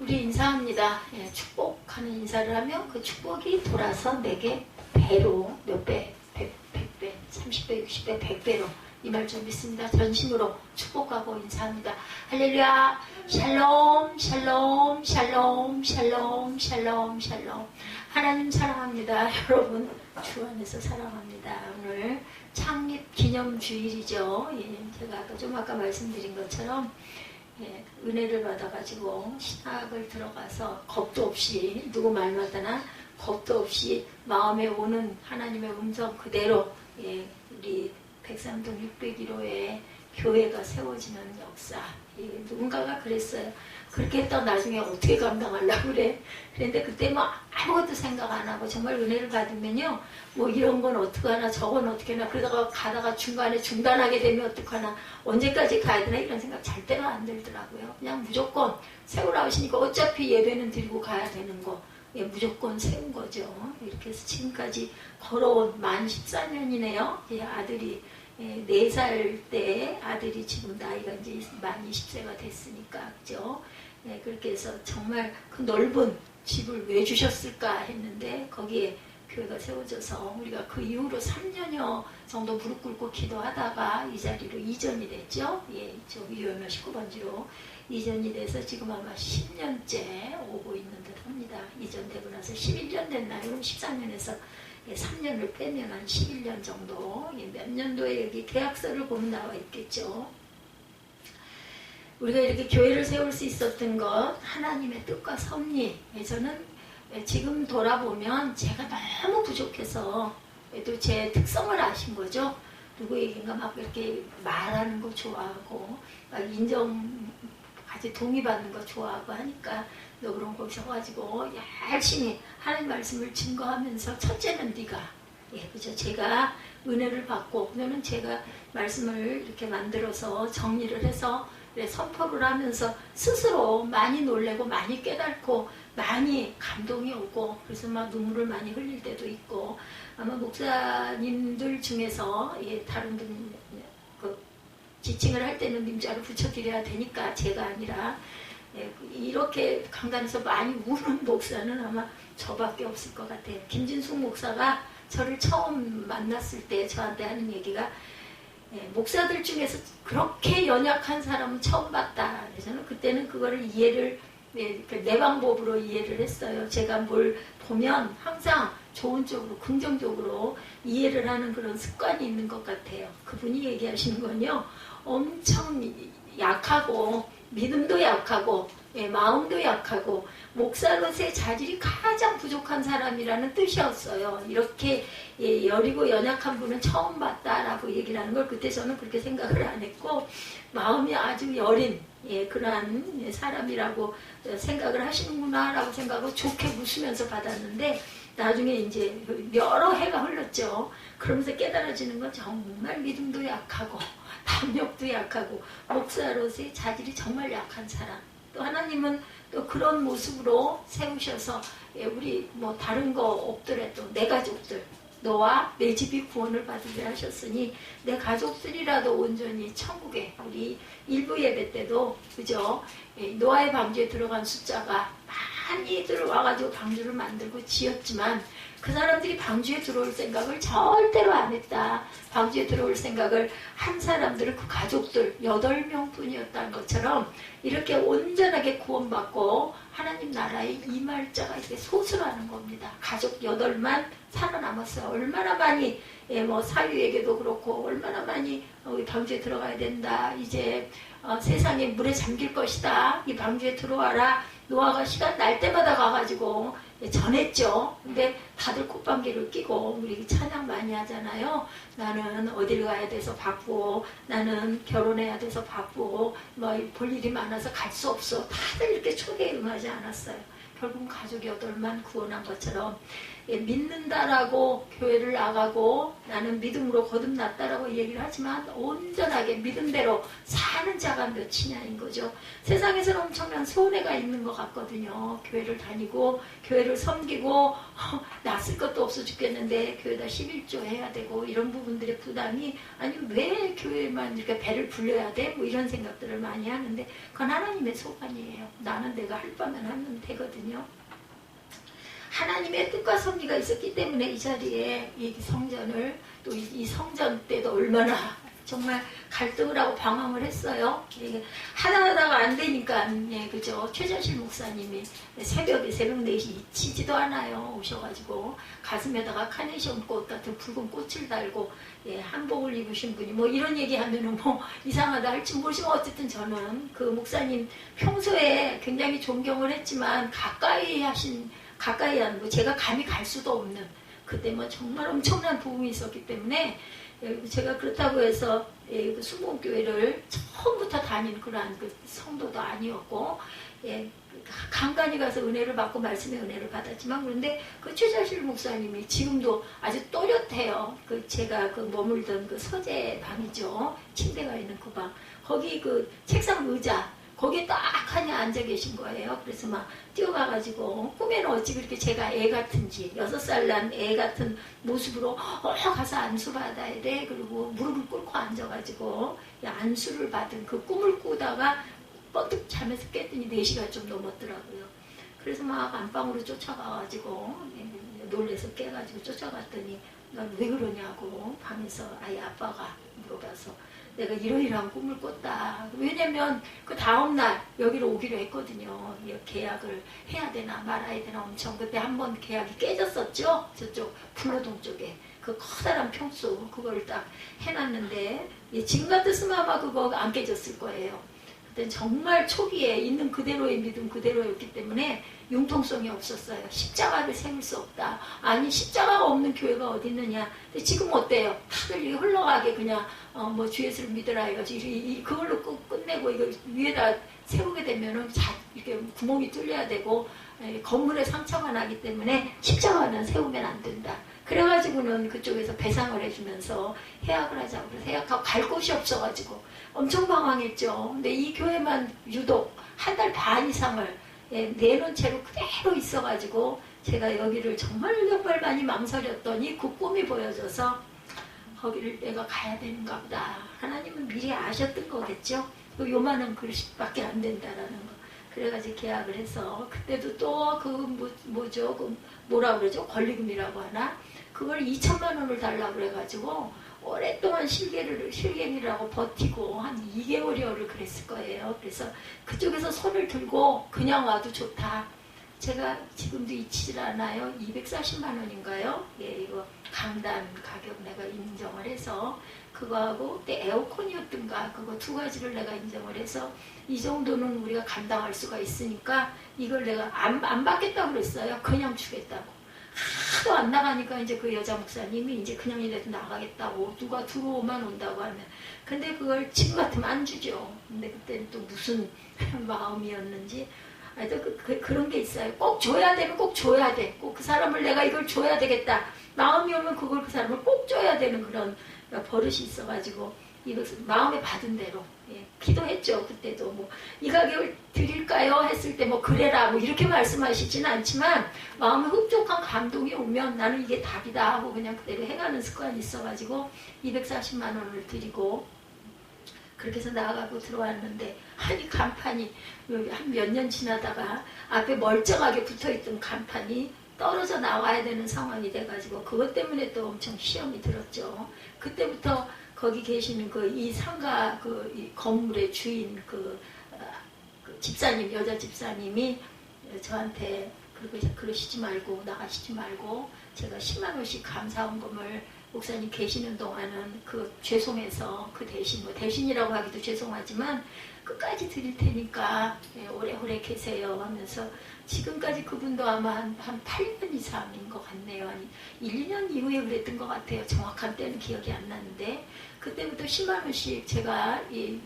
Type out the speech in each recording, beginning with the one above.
우리 인사합니다. 예, 축복하는 인사를 하면 그 축복이 돌아서 내게 배로 몇 배, 100배, 30배, 60배, 100배로 이 말 좀 믿습니다. 전심으로 축복하고 인사합니다. 할렐루야. 샬롬, 샬롬, 샬롬, 샬롬, 샬롬, 샬롬. 하나님 사랑합니다. 여러분 주 안에서 사랑합니다. 오늘 창립 기념주일이죠. 예, 제가 아까 말씀드린 것처럼 예, 은혜를 받아가지고 신학을 들어가서 겁도 없이 누구 말마다나 겁도 없이 마음에 오는 하나님의 음성 그대로 예, 우리 백삼동 601호에 교회가 세워지는 역사. 예, 누군가가 그랬어요. 그렇게 했다 나중에 어떻게 감당하려고 그래. 그런데 그때 뭐 아무것도 생각 안 하고 정말 은혜를 받으면요. 뭐 이런 건 어떡하나 저건 어떡하나 그러다가 가다가 중간에 중단하게 되면 어떡하나 언제까지 가야 되나 이런 생각 잘 때가 안 들더라고요. 그냥 무조건 세우라 하시니까 어차피 예배는 드리고 가야 되는 거. 예, 무조건 세운 거죠. 이렇게 해서 지금까지 걸어온 만 14년이네요. 예, 아들이 4살 때 아들이 지금 나이가 이제 만 20세가 됐으니까 그죠? 예, 그렇게 해서 정말 그 넓은 집을 왜 주셨을까 했는데 거기에 교회가 세워져서 우리가 그 이후로 3년여 정도 무릎 꿇고 기도하다가 이 자리로 이전이 됐죠. 예, 저 위원회 19번지로 이전이 돼서 지금 아마 10년째 오고 있는 듯 합니다. 이전되고 나서 11년 됐나요? 그럼 14년에서 3년을 빼면 한 11년 정도. 몇 년도에 여기 계약서를 보면 나와 있겠죠. 우리가 이렇게 교회를 세울 수 있었던 것 하나님의 뜻과 섭리. 저는 지금 돌아보면 제가 너무 부족해서 또 제 특성을 아신 거죠. 누구에게인가 막 이렇게 말하는 거 좋아하고 막 인정 같이 동의받는 거 좋아하고 하니까 너 그런 거 오셔가지고 열심히 하나님 말씀을 증거하면서 첫째는 네가 그죠? 제가 은혜를 받고 그러면 제가 말씀을 이렇게 만들어서 정리를 해서 선포를 하면서 스스로 많이 놀래고 많이 깨닫고 많이 감동이 오고 그래서 막 눈물을 많이 흘릴 때도 있고 아마 목사님들 중에서 다른 분 지칭을 할 때는 님자로 붙여드려야 되니까 제가 아니라 이렇게 강단에서 많이 우는 목사는 아마 저밖에 없을 것 같아요. 김진숙 목사가 저를 처음 만났을 때 저한테 하는 얘기가 목사들 중에서 그렇게 연약한 사람은 처음 봤다. 저는 그때는 그거를 이해를 내 방법으로 이해를 했어요. 제가 뭘 보면 항상 좋은 쪽으로 긍정적으로 이해를 하는 그런 습관이 있는 것 같아요. 그분이 얘기하시는 건요. 엄청 약하고 믿음도 약하고 마음도 약하고 목사로서의 자질이 가장 부족한 사람이라는 뜻이었어요. 이렇게 여리고 연약한 분은 처음 봤다라고 얘기를 하는 걸 그때 저는 그렇게 생각을 안 했고 마음이 아주 여린 그러한 사람이라고 생각을 하시는구나 라고 생각하고 좋게 웃으면서 받았는데 나중에 이제 여러 해가 흘렀죠. 그러면서 깨달아지는 건 정말 믿음도 약하고 담력도 약하고 목사로서의 자질이 정말 약한 사람. 또 하나님은 또 그런 모습으로 세우셔서 우리 뭐 다른 거 없더라도 내 가족들 너와 내 집이 구원을 받으게 하셨으니 내 가족들이라도 온전히 천국에 우리 일부 예배 때도 그죠 노아의 방주에 들어간 숫자가 많이들 와가지고 방주를 만들고 지었지만 그 사람들이 방주에 들어올 생각을 절대로 안 했다. 방주에 들어올 생각을 한 사람들은 그 가족들 8명 뿐이었다는 것처럼 이렇게 온전하게 구원받고 하나님 나라에 임할 자가 이렇게 소수라는 겁니다. 가족 8만 살아남았어요. 얼마나 많이 뭐 사유에게도 그렇고 얼마나 많이 방주에 들어가야 된다. 이제 세상에 물에 잠길 것이다. 이 방주에 들어와라. 노아가 시간 날 때마다 가가지고 전했죠. 근데 다들 콧방귀를 끼고 우리 찬양 많이 하잖아요. 나는 어딜 가야 돼서 바쁘고 나는 결혼해야 돼서 바쁘고 뭐 볼 일이 많아서 갈 수 없어. 다들 이렇게 초대에 응하지 않았어요. 결국 가족 8만 구원한 것처럼 믿는다라고 교회를 나가고 나는 믿음으로 거듭났다라고 얘기를 하지만 온전하게 믿음대로 사는 자가 몇이냐인 거죠. 세상에서는 엄청난 손해가 있는 것 같거든요. 교회를 다니고 교회를 섬기고 낯을 것도 없어 죽겠는데 교회다 11조 해야 되고 이런 부분들의 부담이 아니 왜 교회만 이렇게 배를 불려야 돼? 뭐 이런 생각들을 많이 하는데 그건 하나님의 소관이에요. 나는 내가 할 바만 하면 되거든요. 하나님의 뜻과 섭리가 있었기 때문에 이 자리에 이 성전을 또 이 성전 때도 얼마나 정말 갈등을 하고 방황을 했어요. 하다가 안 되니까 그죠. 최전실 목사님이 새벽에 새벽 4시 잊히지도 않아요. 오셔가지고 가슴에다가 카네이션 꽃 같은 붉은 꽃을 달고 한복을 입으신 분이 뭐 이런 얘기하면은 뭐 이상하다 할지 모르지만 어쨌든 저는 그 목사님 평소에 굉장히 존경을 했지만 가까이 한 거 제가 감히 갈 수도 없는 그때 뭐 정말 엄청난 부흥이 있었기 때문에 제가 그렇다고 해서 수목교회를 처음부터 다닌 그러한 그 성도도 아니었고 간간히 가서 은혜를 받고 말씀의 은혜를 받았지만 그런데 그 최자실 목사님이 지금도 아주 또렷해요. 그 제가 그 머물던 그 서재 방이죠. 침대가 있는 그 방. 거기 그 책상 의자 거기에 딱 하니 앉아 계신 거예요. 그래서 막 뛰어가가지고 꿈에는 어찌 그렇게 제가 애 같은지 6살 난 애 같은 모습으로 가서 안수 받아야 돼. 그리고 무릎을 꿇고 앉아가지고 안수를 받은 그 꿈을 꾸다가 뻗득 자면서 깼더니 4시가 좀 넘었더라고요. 그래서 막 안방으로 쫓아가가지고 놀래서 깨가지고 쫓아갔더니 넌 왜 그러냐고 방에서 아이 아빠가 물어봐서 내가 이러이러한 꿈을 꿨다. 왜냐면 그 다음날 여기로 오기로 했거든요. 계약을 해야 되나 말아야 되나 엄청 그때 한번 계약이 깨졌었죠. 저쪽 불로동 쪽에 그 커다란 평수 그걸 딱 해놨는데 지금 같았으면 아마 그거 안 깨졌을 거예요. 그때 정말 초기에 있는 그대로의 믿음 그대로였기 때문에 융통성이 없었어요. 십자가를 세울 수 없다. 아니 십자가가 없는 교회가 어디 있느냐. 근데 지금 어때요? 다들 이게 흘러가게 그냥 뭐 주 예수를 믿으라 해가지고 그걸로 끝내고 이거 위에다 세우게 되면은 이렇게 구멍이 뚫려야 되고 건물에 상처가 나기 때문에 십자가는 세우면 안 된다. 그래가지고는 그쪽에서 배상을 해주면서 해약을 하자고 그래서 해약하고 갈 곳이 없어가지고 엄청 방황했죠. 근데 이 교회만 유독 한 달 반 이상을 내놓은 채로 그대로 있어가지고 제가 여기를 정말 많이 망설였더니 그 꿈이 보여져서 거기를 내가 가야 되는가 보다. 하나님은 미리 아셨던 거겠죠. 요만한 글씨밖에 안 된다라는 거. 그래가지고 계약을 해서 그때도 또 그 뭐죠? 그 뭐라 그러죠? 권리금이라고 하나? 그걸 2천만 원을 달라고 그래가지고 오랫동안 실갱이라고 버티고 한 2개월여를 그랬을 거예요. 그래서 그쪽에서 손을 들고 그냥 와도 좋다. 제가 지금도 잊히질 않아요. 240만 원인가요? 이거 강단 가격 내가 인정을 해서 그거하고 그때 에어컨이었던가 그거 2가지를 내가 인정을 해서 이 정도는 우리가 감당할 수가 있으니까 이걸 내가 안 받겠다고 그랬어요. 그냥 주겠다고. 하도 안 나가니까 이제 그 여자 목사님이 이제 그냥 이래도 나가겠다고 누가 들어오만 온다고 하면 근데 그걸 지금 같으면 안 주죠. 근데 그때는 또 무슨 마음이었는지 그런 게 있어요. 꼭 줘야 되면 꼭 줘야 돼. 꼭 그 사람을 내가 이걸 줘야 되겠다. 마음이 오면 그걸 그 사람을 꼭 줘야 되는 그런 버릇이 있어가지고 이것을 마음에 받은 대로 기도했죠. 그때도 뭐 이 가격을 드릴까요? 했을 때 뭐 그래라 뭐 이렇게 말씀하시지는 않지만 마음에 흡족한 감동이 오면 나는 이게 답이다 하고 그냥 그대로 해가는 습관이 있어가지고 240만 원을 드리고 그렇게 해서 나가고 들어왔는데 아니 간판이 한 몇 년 지나다가 앞에 멀쩡하게 붙어있던 간판이 떨어져 나와야 되는 상황이 돼가지고 그것 때문에 또 엄청 시험이 들었죠. 그때부터 거기 계시는 이 상가 이 건물의 주인 그 집사님 여자 집사님이 저한테 그러시지 말고 나가시지 말고 제가 10만 원씩 감사원금을 목사님 계시는 동안은 죄송해서 그 대신 대신이라고 하기도 죄송하지만 끝까지 드릴 테니까 오래오래 계세요 하면서 지금까지 그분도 아마 한 8년 이상인 것 같네요. 아니 1, 2년 이후에 그랬던 것 같아요. 정확한 때는 기억이 안 나는데 그때부터 10만 원씩 제가 이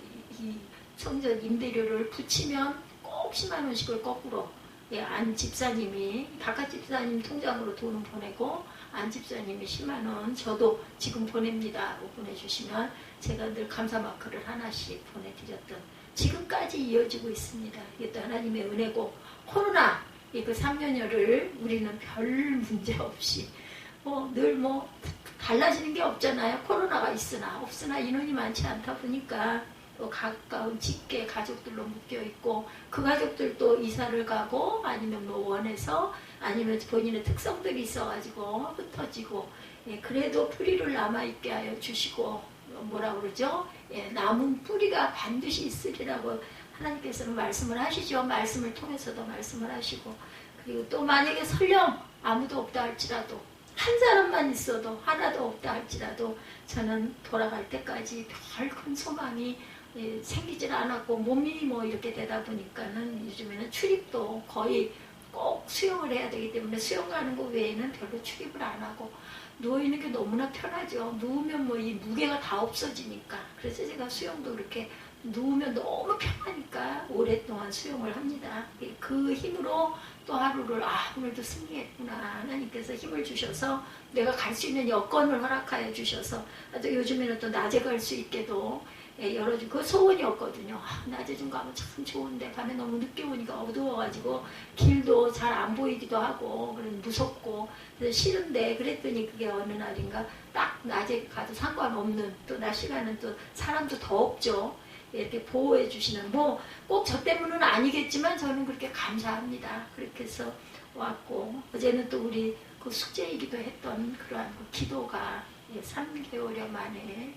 성전 임대료를 붙이면 꼭 10만 원씩을 거꾸로 안 집사님이 바깥 집사님 통장으로 돈은 보내고 안 집사님이 10만 원 저도 지금 보냅니다 하고 보내주시면 제가 늘 감사 마크를 하나씩 보내드렸던 지금까지 이어지고 있습니다. 이게 또 하나님의 은혜고 코로나 그 3년여를 우리는 별 문제 없이 늘 달라지는 게 없잖아요. 코로나가 있으나 없으나 인원이 많지 않다 보니까 또 가까운 직계 가족들로 묶여있고 그 가족들도 이사를 가고 아니면 원해서 아니면 본인의 특성들이 있어가지고 흩어지고 그래도 뿌리를 남아있게 하여 주시고 뭐라 그러죠? 남은 뿌리가 반드시 있으리라고 하나님께서는 말씀을 하시죠. 말씀을 통해서도 말씀을 하시고 그리고 또 만약에 설령 아무도 없다 할지라도 한 사람만 있어도 하나도 없다 할지라도 저는 돌아갈 때까지 별 큰 소망이 생기질 않았고 몸이 이렇게 되다 보니까는 요즘에는 출입도 거의 꼭 수영을 해야 되기 때문에 수영 가는 거 외에는 별로 출입을 안 하고 누워있는 게 너무나 편하죠. 누우면 이 무게가 다 없어지니까. 그래서 제가 수영도 그렇게 누우면 너무 편하니까 오랫동안 수영을 합니다. 그 힘으로 또 하루를 오늘도 승리했구나. 하나님께서 힘을 주셔서 내가 갈 수 있는 여건을 허락하여 주셔서 또 요즘에는 또 낮에 갈 수 있게도 열어주고 그 소원이었거든요. 낮에 좀 가면 참 좋은데 밤에 너무 늦게 오니까 어두워가지고 길도 잘 안 보이기도 하고 무섭고 그래서 싫은데 그랬더니 그게 어느 날인가 딱 낮에 가도 상관없는 또 낮 시간은 또 사람도 더 없죠. 이렇게 보호해 주시는 꼭 저 때문은 아니겠지만 저는 그렇게 감사합니다. 그렇게 해서 왔고 어제는 또 우리 그 숙제이기도 했던 그러한 그 기도가 3개월여 만에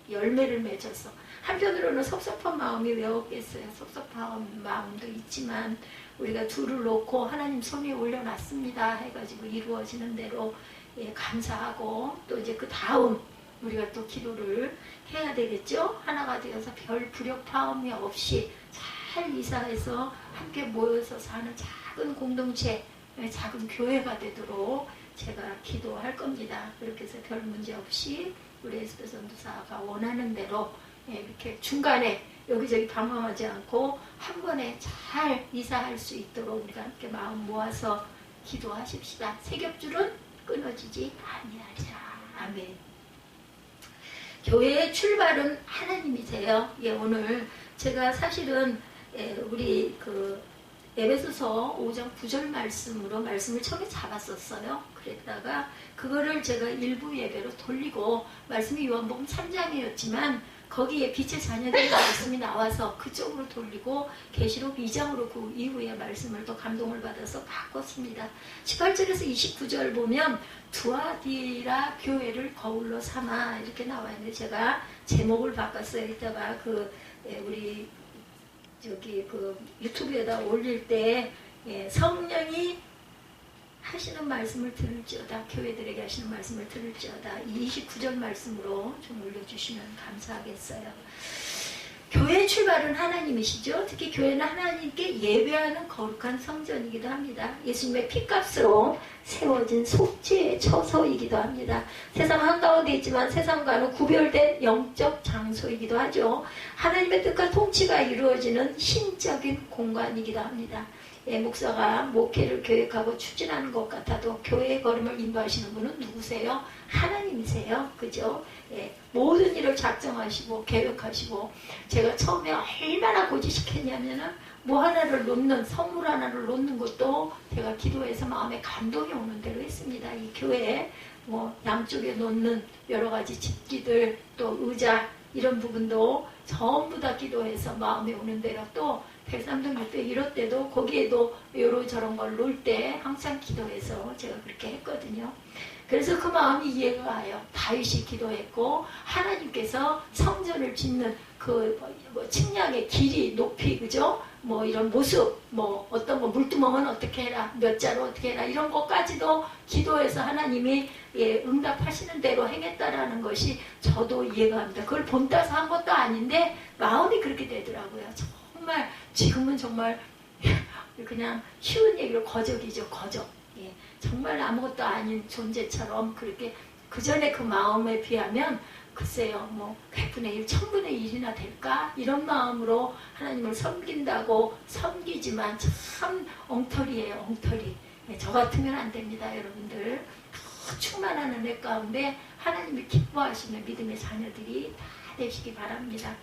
열매를 맺어서 한편으로는 섭섭한 마음이 왜 없겠어요. 섭섭한 마음도 있지만 우리가 둘을 놓고 하나님 손에 올려놨습니다 해가지고 이루어지는 대로 감사하고 또 이제 그 다음 우리가 또 기도를 해야 되겠죠. 하나가 되어서 별 불협화음이 없이 잘 이사해서 함께 모여서 사는 작은 공동체, 작은 교회가 되도록 제가 기도할 겁니다. 그렇게 해서 별 문제 없이 우리 에스더 전도사가 원하는 대로 이렇게 중간에 여기저기 방황하지 않고 한 번에 잘 이사할 수 있도록 우리가 함께 마음 모아서 기도하십시다. 세겹줄은 끊어지지 아니하리라. 아멘. 교회의 출발은 하나님이세요. 오늘 제가 사실은 우리 에베소서 5장 9절 말씀으로 말씀을 처음에 잡았었어요. 그랬다가 그거를 제가 일부 예배로 돌리고 말씀이 요한복음 3장이었지만 거기에 빛의 자녀들의 말씀이 나와서 그쪽으로 돌리고 계시록 2장으로 그 이후에 말씀을 또 감동을 받아서 바꿨습니다. 18절에서 29절 보면 두아디라 교회를 거울로 삼아 이렇게 나와 있는데 제가 제목을 바꿨어요. 이따가 우리 유튜브에다 올릴 때 성령이 하시는 말씀을 들을지어다 교회들에게 하시는 말씀을 들을지어다 29절 말씀으로 좀 올려주시면 감사하겠어요. 교회의 출발은 하나님이시죠. 특히 교회는 하나님께 예배하는 거룩한 성전이기도 합니다. 예수님의 피값으로 세워진 속죄의 처소이기도 합니다. 세상 한가운데 있지만 세상과는 구별된 영적 장소이기도 하죠. 하나님의 뜻과 통치가 이루어지는 신적인 공간이기도 합니다. 목사가 목회를 계획하고 추진하는 것 같아도 교회의 걸음을 인도하시는 분은 누구세요? 하나님이세요. 그죠? 모든 일을 작정하시고 계획하시고 제가 처음에 얼마나 고지식했냐면은 하나를 놓는 선물 하나를 놓는 것도 제가 기도해서 마음에 감동이 오는 대로 했습니다. 이 교회에 양쪽에 놓는 여러 가지 집기들 또 의자 이런 부분도 전부 다 기도해서 마음에 오는 대로 또 103등 6대 이럴 때도 거기에도 요런저런 걸 놓을 때 항상 기도해서 제가 그렇게 했거든요. 그래서 그 마음이 이해가 가요. 다윗이 기도했고 하나님께서 성전을 짓는 측량의 길이 높이 그죠? 이런 모습 어떤 물두멍은 어떻게 해라 몇 자로 어떻게 해라 이런 것까지도 기도해서 하나님이 응답하시는 대로 행했다라는 것이 저도 이해가 갑니다. 그걸 본따서 한 것도 아닌데 마음이 그렇게 되더라고요. 정말 지금은 정말 그냥 쉬운 얘기로 거적이죠. 거적. 정말 아무것도 아닌 존재처럼 그렇게 그 전에 그 마음에 비하면 글쎄요, 뭐 100분의 1, 1000분의 1이나 될까? 이런 마음으로 하나님을 섬긴다고 섬기지만 참 엉터리예요, 엉터리. 저 같으면 안 됩니다, 여러분들. 더 충만한 은혜 가운데 하나님을 기뻐하시는 믿음의 자녀들이 다 되시기 바랍니다.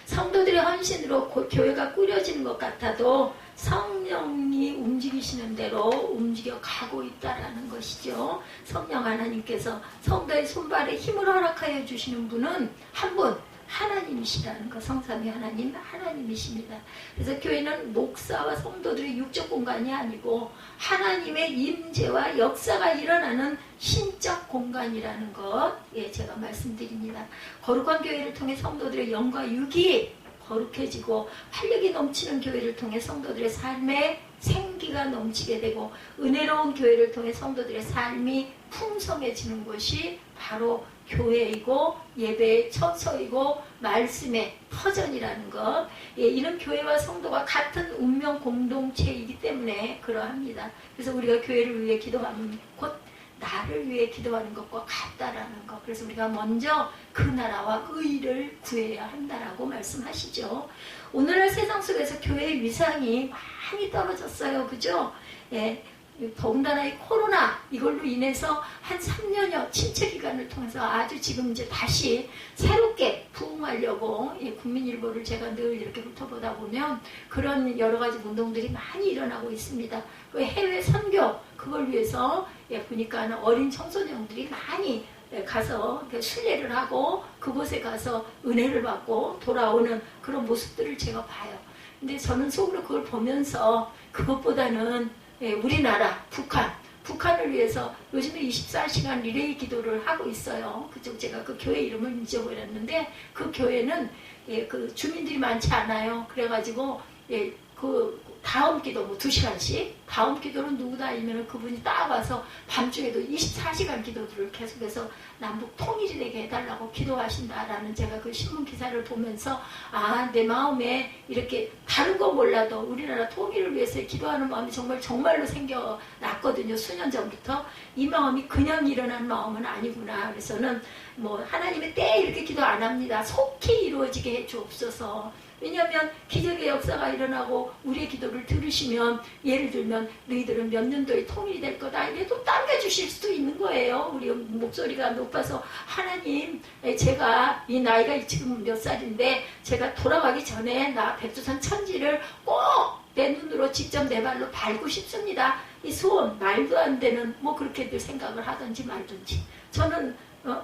성도들의 헌신으로 교회가 꾸려지는 것 같아도 성령이 움직이시는 대로 움직여 가고 있다라는 것이죠. 성령 하나님께서 성도의 손발에 힘을 허락하여 주시는 분은 한 분, 하나님이시라는 것. 성삼위 하나님, 하나님이십니다. 그래서 교회는 목사와 성도들의 육적 공간이 아니고 하나님의 임재와 역사가 일어나는 신적 공간이라는 것, 제가 말씀드립니다. 거룩한 교회를 통해 성도들의 영과 육이 거룩해지고 활력이 넘치는 교회를 통해 성도들의 삶에 생기가 넘치게 되고 은혜로운 교회를 통해 성도들의 삶이 풍성해지는 것이 바로 교회이고 예배의 처소이고 말씀의 터전이라는 것. 이런 교회와 성도가 같은 운명 공동체이기 때문에 그러합니다. 그래서 우리가 교회를 위해 기도하는 곧 나를 위해 기도하는 것과 같다라는 것. 그래서 우리가 먼저 그 나라와 의를 구해야 한다라고 말씀하시죠. 오늘날 세상 속에서 교회의 위상이 많이 떨어졌어요. 그죠? 더군다나 이 코로나 이걸로 인해서 한 3년여 침체 기간을 통해서 아주 지금 이제 다시 새롭게 부흥하려고 국민일보를 제가 늘 이렇게 훑어보다 보면 그런 여러 가지 운동들이 많이 일어나고 있습니다. 그 해외 선교 그걸 위해서 보니까 어린 청소년들이 많이 가서 순례를 하고 그곳에 가서 은혜를 받고 돌아오는 그런 모습들을 제가 봐요. 근데 저는 속으로 그걸 보면서 그것보다는 우리나라, 북한을 위해서 요즘에 24시간 리레이 기도를 하고 있어요. 그쪽 제가 그 교회 이름을 잊어버렸는데 그 교회는 그 주민들이 많지 않아요. 그래가지고 그 다음 기도 뭐 2시간씩 다음 기도는 누구다 아니면 그분이 딱 와서 밤중에도 24시간 기도들을 계속해서 남북 통일이 되게 해달라고 기도하신다라는 제가 그 신문 기사를 보면서 내 마음에 이렇게 다른 거 몰라도 우리나라 통일을 위해서 기도하는 마음이 정말로 생겨났거든요. 수년 전부터. 이 마음이 그냥 일어난 마음은 아니구나. 그래서는 뭐 하나님의 때에 이렇게 기도 안 합니다. 속히 이루어지게 해 주옵소서. 왜냐하면 기적의 역사가 일어나고 우리의 기도를 들으시면 예를 들면 너희들은 몇 년도에 통일이 될 거다 이래도 당겨주실 수도 있는 거예요. 우리 목소리가 높아서 하나님 제가 이 나이가 지금 몇 살인데 제가 돌아가기 전에 나 백두산 천지를 꼭 내 눈으로 직접 내 발로 밟고 싶습니다. 이 소원 말도 안 되는 뭐 그렇게들 생각을 하든지 말든지 저는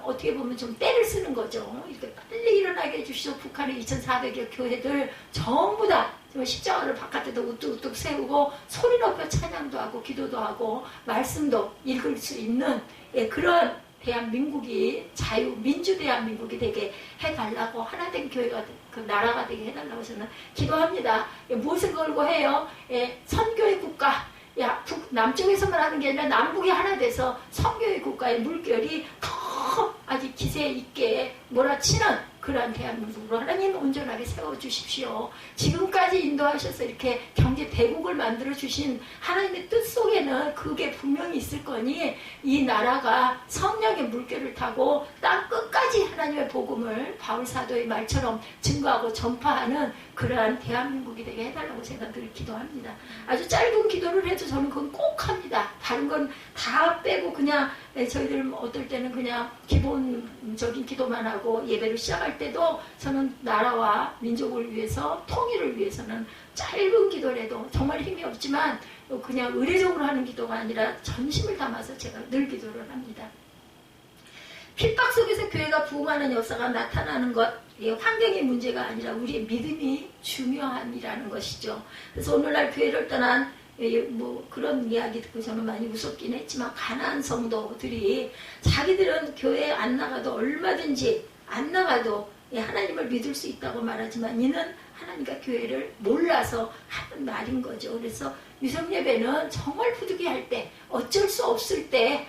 어떻게 보면 좀 때를 쓰는 거죠. 이렇게 빨리 일어나게 해주시죠. 북한의 2,400여 교회들 전부 다 십자가를 바깥에다 우뚝우뚝 세우고 소리 높여 찬양도 하고 기도도 하고 말씀도 읽을 수 있는 그런 대한민국이 민주 대한민국이 되게 해달라고 하나된 교회가 그 나라가 되게 해달라고 저는 기도합니다. 무엇을 걸고 해요? 선교의 국가. 남쪽에서만 하는 게 아니라 남북이 하나 돼서 선교의 국가의 물결이 더 아주 기세 있게 몰아치는 그러한 대한민국으로 하나님 온전하게 세워주십시오. 지금까지 인도하셔서 이렇게 경제 대국을 만들어주신 하나님의 뜻 속에는 그게 분명히 있을 거니 이 나라가 성령의 물결을 타고 땅 끝까지 하나님의 복음을 바울 사도의 말처럼 증거하고 전파하는 그러한 대한민국이 되게 해달라고 제가 늘 기도합니다. 아주 짧은 기도를 해도 저는 그건 꼭 합니다. 다른 건 다 빼고 그냥 저희들 어떨 때는 그냥 기본적인 기도만 하고 예배를 시작할 때도 저는 나라와 민족을 위해서 통일을 위해서는 짧은 기도라도 정말 힘이 없지만 그냥 의례적으로 하는 기도가 아니라 전심을 담아서 제가 늘 기도를 합니다. 핍박 속에서 교회가 부흥하는 역사가 나타나는 것, 환경의 문제가 아니라 우리의 믿음이 중요함이라는 것이죠. 그래서 오늘날 교회를 떠난 뭐 그런 이야기 듣고 저는 많이 무섭긴 했지만 가난한 성도들이 자기들은 교회에 안 나가도 얼마든지 안 나가도 하나님을 믿을 수 있다고 말하지만 이는 하나님과 교회를 몰라서 하는 말인 거죠. 그래서 유성 예배는 정말 부득이할 때 어쩔 수 없을 때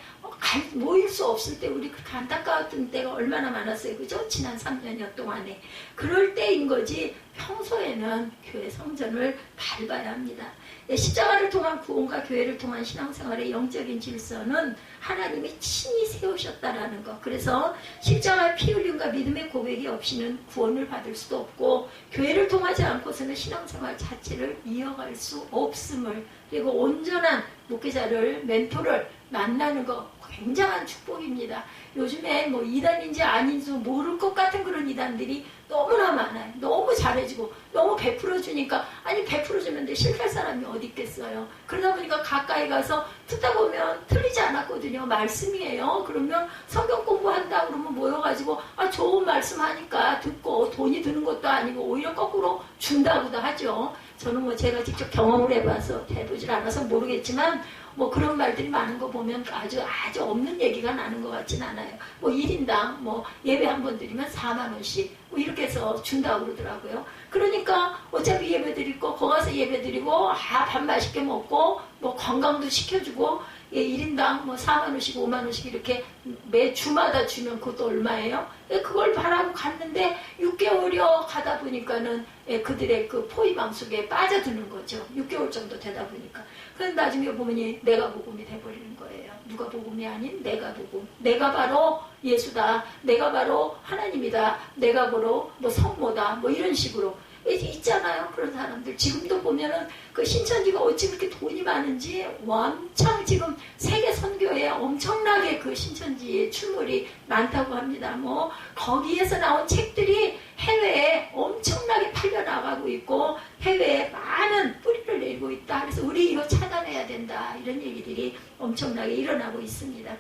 모일 수 없을 때 우리 그렇게 안타까웠던 때가 얼마나 많았어요. 그죠? 지난 3년여 동안에. 그럴 때인 거지 평소에는 교회 성전을 밟아야 합니다. 십자가를 통한 구원과 교회를 통한 신앙생활의 영적인 질서는 하나님이 친히 세우셨다라는 것. 그래서 십자가의 피 흘림과 믿음의 고백이 없이는 구원을 받을 수도 없고 교회를 통하지 않고서는 신앙생활 자체를 이어갈 수 없음을, 그리고 온전한 목회자를, 멘토를 만나는 것 굉장한 축복입니다. 요즘에 뭐 이단인지 아닌지 모를 것 같은 그런 이단들이 너무나 많아요. 너무 잘해주고 너무 베풀어주니까, 아니 베풀어주는데 싫다할 사람이 어디 있겠어요. 그러다 보니까 가까이 가서 듣다 보면 틀리지 않았거든요. 말씀이에요. 그러면 성경 공부한다 그러면 모여가지고 좋은 말씀 하니까 듣고, 돈이 드는 것도 아니고 오히려 거꾸로 준다고도 하죠. 저는 뭐 제가 직접 경험을 해보질 않아서 모르겠지만 뭐 그런 말들이 많은 거 보면 아주 없는 얘기가 나는 것 같진 않아요. 뭐 1인당 뭐 예배 한 번 드리면 4만 원씩 뭐 이렇게 해서 준다고 그러더라고요. 그러니까 어차피 예배 드릴 거 거기 가서 예배 드리고 밥 맛있게 먹고 뭐 건강도 시켜주고, 1인당 뭐 4만 원씩 5만 원씩 이렇게 매 주마다 주면 그것도 얼마예요? 그걸 바라고 갔는데 6개월여 가다 보니까는 그들의 그 포위망 속에 빠져드는 거죠. 6개월 정도 되다 보니까. 그래서 나중에 보면 내가 복음이 돼버리는 거예요. 누가 복음이 아닌 내가 복음. 내가 바로 예수다. 내가 바로 하나님이다. 내가 바로 뭐 성모다. 뭐 이런 식으로. 있잖아요. 그런 사람들. 지금도 보면은 그 신천지가 어찌 그렇게 돈이 많은지 왕창 지금 세계 선교에 엄청나게 그 신천지의 출물이 많다고 합니다. 뭐 거기에서 나온 책들이 해외에 엄청나게 팔려나가고 있고 해외에 많은 뿌리를 내고 있다. 그래서 우리 이거 차단해야 된다. 이런 얘기들이 엄청나게 일어나고 있습니다.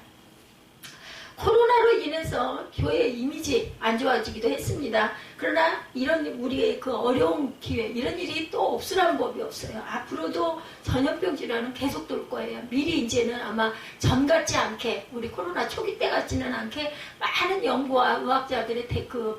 코로나로 인해서 교회 이미지 안 좋아지기도 했습니다. 그러나 이런 우리의 그 어려운 기회, 이런 일이 또 없으라는 법이 없어요. 앞으로도 전염병 질환은 계속 돌 거예요. 미리 이제는 아마 전 같지 않게, 우리 코로나 초기 때 같지는 않게 많은 연구와 의학자들의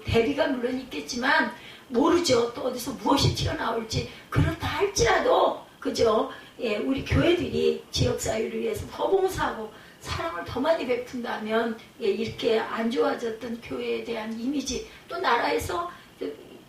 대비가 물론 있겠지만 모르죠. 또 어디서 무엇이 튀어나올지. 그렇다 할지라도 그죠? 우리 교회들이 지역사회를 위해서 더 봉사하고 사랑을 더 많이 베푼다면 이렇게 안 좋아졌던 교회에 대한 이미지, 또 나라에서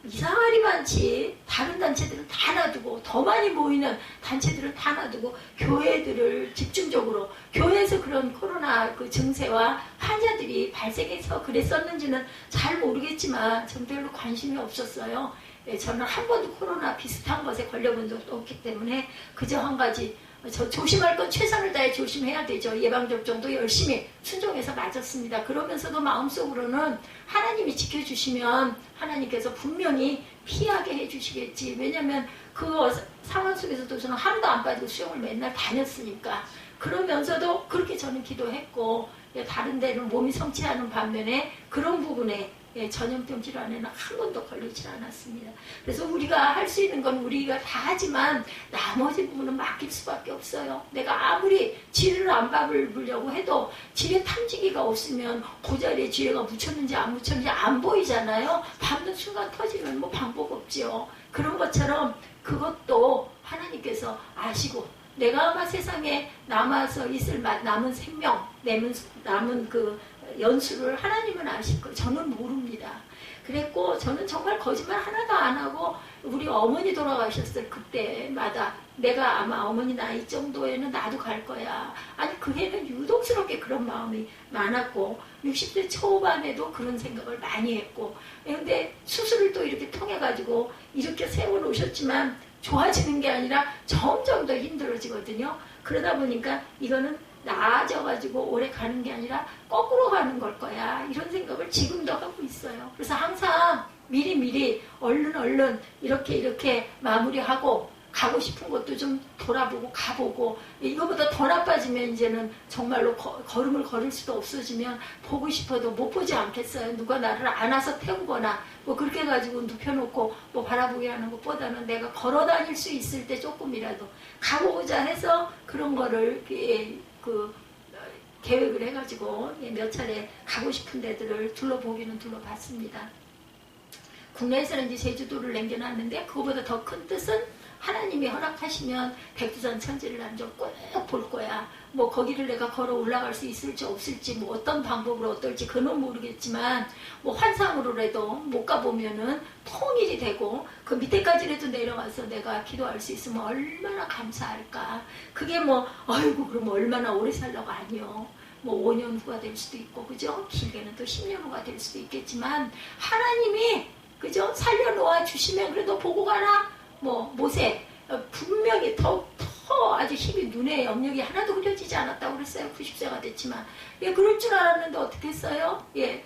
이상하리 많지 다른 단체들은 다 놔두고 더 많이 모이는 단체들은 다 놔두고 교회들을 집중적으로, 교회에서 그런 코로나 그 증세와 환자들이 발생해서 그랬었는지는 잘 모르겠지만 전 별로 관심이 없었어요. 저는 한 번도 코로나 비슷한 것에 걸려본 적도 없기 때문에 그저 한 가지, 저 조심할 건 최선을 다해 조심해야 되죠. 예방접종도 열심히 순종해서 맞았습니다. 그러면서도 마음속으로는 하나님이 지켜주시면 하나님께서 분명히 피하게 해주시겠지. 왜냐하면 그 상황 속에서도 저는 하루도 안 빠지고 수영을 맨날 다녔으니까. 그러면서도 그렇게 저는 기도했고, 다른 데는 몸이 성취하는 반면에 그런 부분에 전염병 질환에는 한 번도 걸리지 않았습니다. 그래서 우리가 할 수 있는 건 우리가 다 하지만 나머지 부분은 맡길 수밖에 없어요. 내가 아무리 지뢰를 안 밟으려고 해도 지뢰 탐지기가 없으면 그 자리에 지뢰가 묻혔는지 안 묻혔는지 안 보이잖아요. 밟는 순간 터지면 뭐 방법 없지요. 그런 것처럼 그것도 하나님께서 아시고, 내가 아마 세상에 남아서 있을 남은 생명, 남은 그 연수를 하나님은 아실 거예요. 저는 모릅니다. 그랬고 저는 정말 거짓말 하나도 안 하고, 우리 어머니 돌아가셨을 그때마다 내가 아마 어머니 나이 정도에는 나도 갈 거야. 아니 그 해는 유독스럽게 그런 마음이 많았고 60대 초반에도 그런 생각을 많이 했고, 근데 수술을 또 이렇게 통해가지고 이렇게 세워놓으셨지만 좋아지는 게 아니라 점점 더 힘들어지거든요. 그러다 보니까 이거는 나아져가지고 오래 가는 게 아니라 거꾸로 가는 걸 거야. 이런 생각을 지금도 하고 있어요. 그래서 항상 미리 얼른 이렇게 마무리하고 가고 싶은 것도 좀 돌아보고 가보고, 이거보다 더 나빠지면 이제는 정말로 걸음을 걸을 수도 없어지면 보고 싶어도 못 보지 않겠어요. 누가 나를 안아서 태우거나 뭐 그렇게 해가지고 눕혀놓고 뭐 바라보게 하는 것보다는 내가 걸어 다닐 수 있을 때 조금이라도 가보고자 해서 그런 거를 계획을 해가지고 몇 차례 가고 싶은 데들을 둘러보기는 둘러봤습니다. 국내에서는 이제 제주도를 남겨놨는데 그거보다 더 큰 뜻은 하나님이 허락하시면 백두산 천지를 남자 꼭 볼 거야. 뭐 거기를 내가 걸어 올라갈 수 있을지 없을지 뭐 어떤 방법으로 어떨지 그건 모르겠지만 뭐 환상으로라도 못 가보면은 통일이 되고 그 밑에까지라도 내려가서 내가 기도할 수 있으면 얼마나 감사할까. 그게 뭐 아이고 그럼 얼마나 오래 살라고 아니요. 뭐 5년 후가 될 수도 있고 그죠? 길게는 또 10년 후가 될 수도 있겠지만 하나님이 그죠? 살려놓아 주시면 그래도 보고 가라. 뭐 모세 분명히 더 아주 힘이 눈에 영역이 하나도 그려지지 않았다고 그랬어요. 90세가 됐지만 예 그럴 줄 알았는데 어떻게 했어요? 예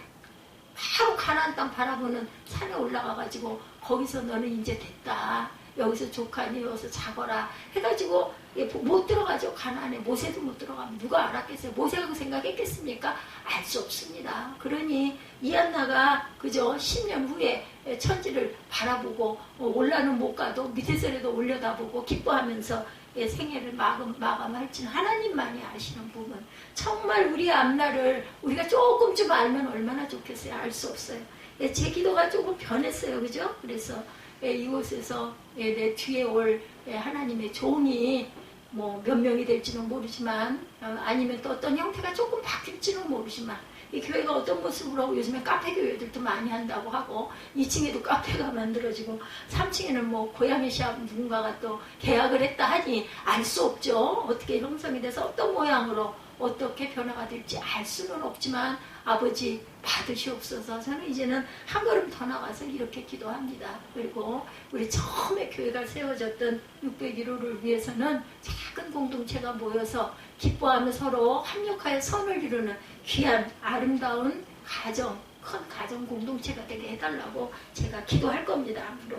바로 가나안 땅 바라보는 산에 올라가가지고 거기서 너는 이제 됐다. 여기서 조카니 여기서 자거라 해가지고 예, 못 들어가죠. 가나안에 모세도 못 들어가면 누가 알았겠어요? 모세가 그 생각했겠습니까? 알 수 없습니다. 그러니 이한나가 그저 10년 후에 천지를 바라보고 올라는 못 가도 밑에서라도 올려다보고 기뻐하면서 예, 생애를 마감할지는 하나님만이 아시는 부분. 정말 우리 앞날을 우리가 조금 좀 알면 얼마나 좋겠어요. 알 수 없어요. 예, 제 기도가 조금 변했어요. 그죠? 그래서 예, 이곳에서 예, 내 뒤에 올 예, 하나님의 종이 뭐 몇 명이 될지는 모르지만 아니면 또 어떤 형태가 조금 바뀔지는 모르지만 이 교회가 어떤 모습으로 요즘에 카페 교회들도 많이 한다고 하고 2층에도 카페가 만들어지고 3층에는 뭐 고양이 샵 누군가가 또 계약을 했다 하니 알 수 없죠. 어떻게 형성이 돼서 어떤 모양으로 어떻게 변화가 될지 알 수는 없지만 아버지 받으시옵소서. 저는 이제는 한 걸음 더 나가서 이렇게 기도합니다. 그리고 우리 처음에 교회가 세워졌던 601호를 위해서는 작은 공동체가 모여서 기뻐하며 서로 합력하여 선을 이루는 귀한 아름다운 가정, 큰 가정 공동체가 되게 해달라고 제가 기도할 겁니다. 앞으로.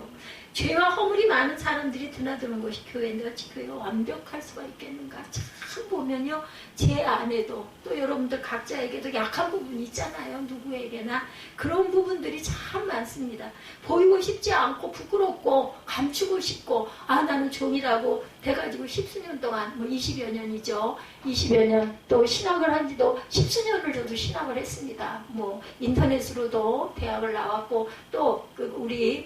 죄와 허물이 많은 사람들이 드나드는 것이 교회인데 어찌 교회가 완벽할 수가 있겠는가. 참 보면요. 제 안에도 또 여러분들 각자에게도 약한 부분이 있잖아요. 누구에게나. 그런 부분들이 참 많습니다. 보이고 싶지 않고 부끄럽고 감추고 싶고 나는 종이라고 돼가지고 10수년 동안 뭐 20여 년이죠. 20여 년 또 신학을 한 지도 10수년을 저도 신학을 했습니다. 뭐 인터넷으로도 대학을 나왔고 또 우리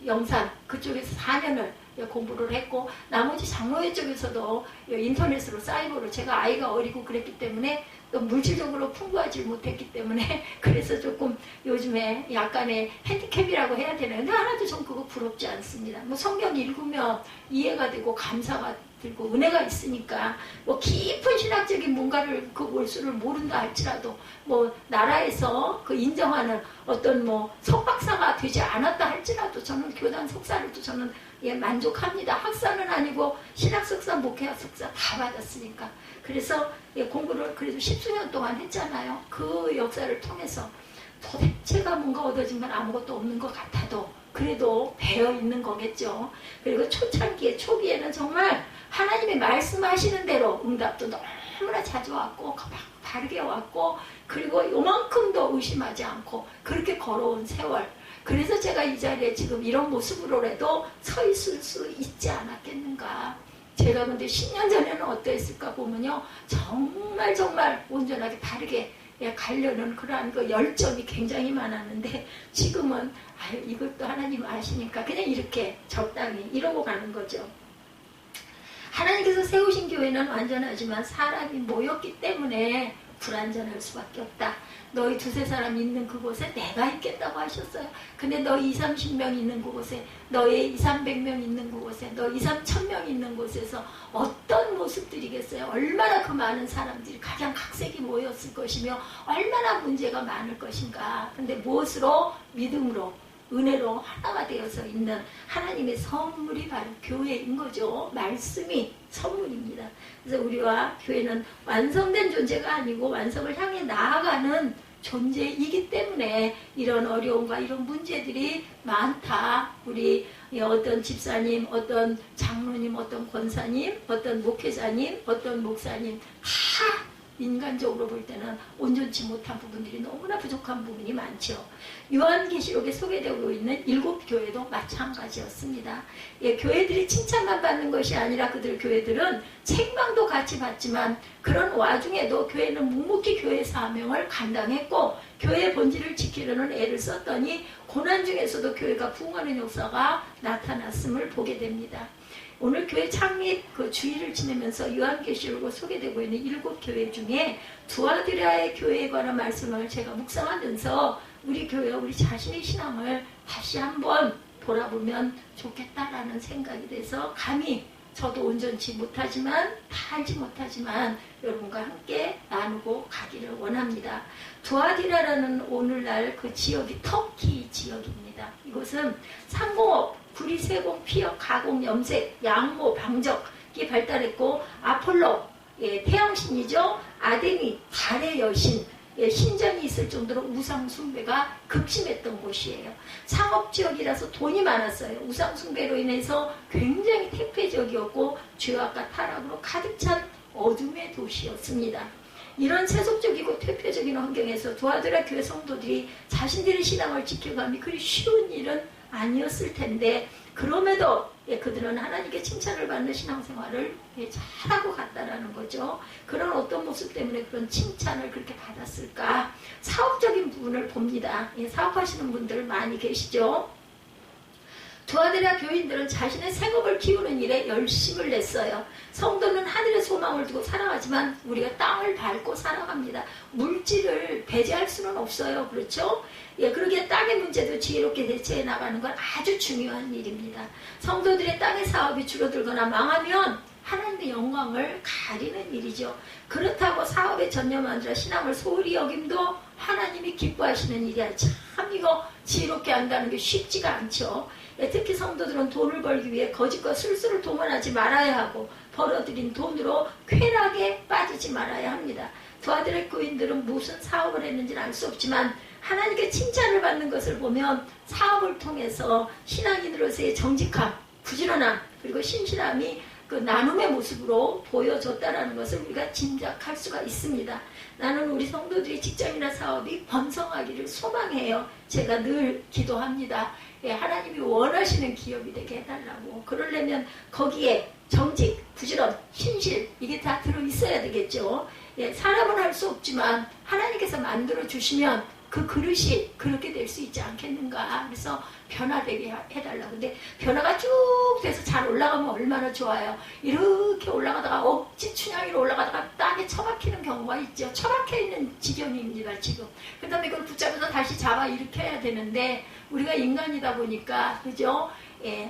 영산 그쪽에서 4년을 공부를 했고 나머지 장로회 쪽에서도 인터넷으로 사이버로 제가 아이가 어리고 그랬기 때문에 또 물질적으로 풍부하지 못했기 때문에 그래서 조금 요즘에 약간의 핸디캡이라고 해야 되나요? 근데 하나도 전 그거 부럽지 않습니다. 뭐 성경 읽으면 이해가 되고 감사가 들고 은혜가 있으니까 뭐 깊은 신학적인 뭔가를 그 올수를 모른다 할지라도 뭐 나라에서 그 인정하는 어떤 뭐 석박사가 되지 않았다 할지라도 저는 교단 석사를 또 저는 예, 만족합니다. 학사는 아니고 신학 석사, 목회학 석사 다 받았으니까. 그래서 예, 공부를 그래도 10수년 동안 했잖아요. 그 역사를 통해서 도대체가 뭔가 얻어진 건 아무것도 없는 것 같아도 그래도 배어 있는 거겠죠. 그리고 초창기에 초기에는 정말 하나님이 말씀하시는 대로 응답도 너무나 자주 왔고 바르게 왔고 그리고 요만큼도 의심하지 않고 그렇게 걸어온 세월. 그래서 제가 이 자리에 지금 이런 모습으로라도 서 있을 수 있지 않았겠는가. 제가 근데 10년 전에는 어떠했을까 보면요. 정말 온전하게 바르게 가려는 그러한 그 열정이 굉장히 많았는데 지금은 이것도 하나님 아시니까 그냥 이렇게 적당히 이러고 가는 거죠. 하나님께서 세우신 교회는 완전하지만 사람이 모였기 때문에 불완전할 수밖에 없다. 너희 두세 사람 있는 그곳에 내가 있겠다고 하셨어요. 근데 너희 20-30명 있는 그곳에 너희 200-300명 있는 그곳에 너희 2-3,000명 있는 곳에서 어떤 모습들이겠어요. 얼마나 그 많은 사람들이 가장 각색이 모였을 것이며 얼마나 문제가 많을 것인가. 근데 무엇으로? 믿음으로 은혜로 하나가 되어서 있는 하나님의 선물이 바로 교회인 거죠. 말씀이 선물입니다. 그래서 우리와 교회는 완성된 존재가 아니고 완성을 향해 나아가는 존재이기 때문에 이런 어려움과 이런 문제들이 많다. 우리 어떤 집사님, 어떤 장로님, 어떤 권사님, 어떤 목회자님, 어떤 목사님 다 인간적으로 볼 때는 온전치 못한 부분들이 너무나 부족한 부분이 많죠. 요한계시록에 소개되고 있는 7교회도 마찬가지였습니다. 예, 교회들이 칭찬만 받는 것이 아니라 그들 교회들은 책망도 같이 받지만 그런 와중에도 교회는 묵묵히 교회 사명을 감당했고 교회의 본질을 지키려는 애를 썼더니 고난 중에서도 교회가 부흥하는 역사가 나타났음을 보게 됩니다. 오늘 교회 창립 그 주일을 지내면서 요한계시록으로 소개되고 있는 7교회 중에 두아디라의 교회에 관한 말씀을 제가 묵상하면서 우리 교회와 우리 자신의 신앙을 다시 한번 돌아보면 좋겠다라는 생각이 돼서 감히 저도 온전치 못하지만 다 알지 못하지만 여러분과 함께 나누고 가기를 원합니다. 두아디라라는 오늘날 그 지역이 터키 지역입니다. 이곳은 상공업, 구리세공, 피역, 가공, 염색, 양모, 방적이 발달했고 아폴로, 태양신이죠. 아데미, 달의 여신, 신전이 있을 정도로 우상 숭배가 극심했던 곳이에요. 상업지역이라서 돈이 많았어요. 우상 숭배로 인해서 굉장히 태폐적이었고 죄악과 타락으로 가득 찬 어둠의 도시였습니다. 이런 세속적이고 퇴폐적인 환경에서 두아디라 교회 성도들이 자신들의 신앙을 지켜가기 그리 쉬운 일은 아니었을 텐데 그럼에도 그들은 하나님께 칭찬을 받는 신앙생활을 잘하고 갔다라는 거죠. 그런 어떤 모습 때문에 그런 칭찬을 그렇게 받았을까? 사업적인 부분을 봅니다. 사업하시는 분들 많이 계시죠. 두아디라 교인들은 자신의 생업을 키우는 일에 열심을 냈어요. 성도는 하늘의 소망을 두고 살아가지만 우리가 땅을 밟고 살아갑니다. 물질을 배제할 수는 없어요. 그렇죠? 그러기에 땅의 문제도 지혜롭게 대처해 나가는 건 아주 중요한 일입니다. 성도들의 땅의 사업이 줄어들거나 망하면 하나님의 영광을 가리는 일이죠. 그렇다고 사업에 전념하느라 신앙을 소홀히 여김도 하나님이 기뻐하시는 일이야. 참 이거 지혜롭게 한다는 게 쉽지가 않죠. 특히 성도들은 돈을 벌기 위해 거짓과 술수를 동원하지 말아야 하고 벌어들인 돈으로 쾌락에 빠지지 말아야 합니다. 두아디라 교인들은 무슨 사업을 했는지는 알 수 없지만 하나님께 칭찬을 받는 것을 보면 사업을 통해서 신앙인으로서의 정직함, 부지런함 그리고 신실함이 그 나눔의 모습으로 보여줬다는 것을 우리가 짐작할 수가 있습니다. 나는 우리 성도들이 직장이나 사업이 번성하기를 소망해요. 제가 늘 기도합니다. 하나님이 원하시는 기업이 되게 해달라고. 그러려면 거기에 정직, 부지런, 신실 이게 다 들어있어야 되겠죠. 사람은 할 수 없지만 하나님께서 만들어주시면 그 그릇이 그렇게 될 수 있지 않겠는가. 그래서 변화되게 해달라고. 근데 변화가 쭉 돼서 잘 올라가면 얼마나 좋아요. 이렇게 올라가다가 억지 춘향이로 올라가다가 땅에 처박히는 경우가 있죠. 처박혀 있는 지경입니다. 지금. 그 다음에 이걸 붙잡아서 다시 잡아 일으켜야 되는데 우리가 인간이다 보니까 그죠?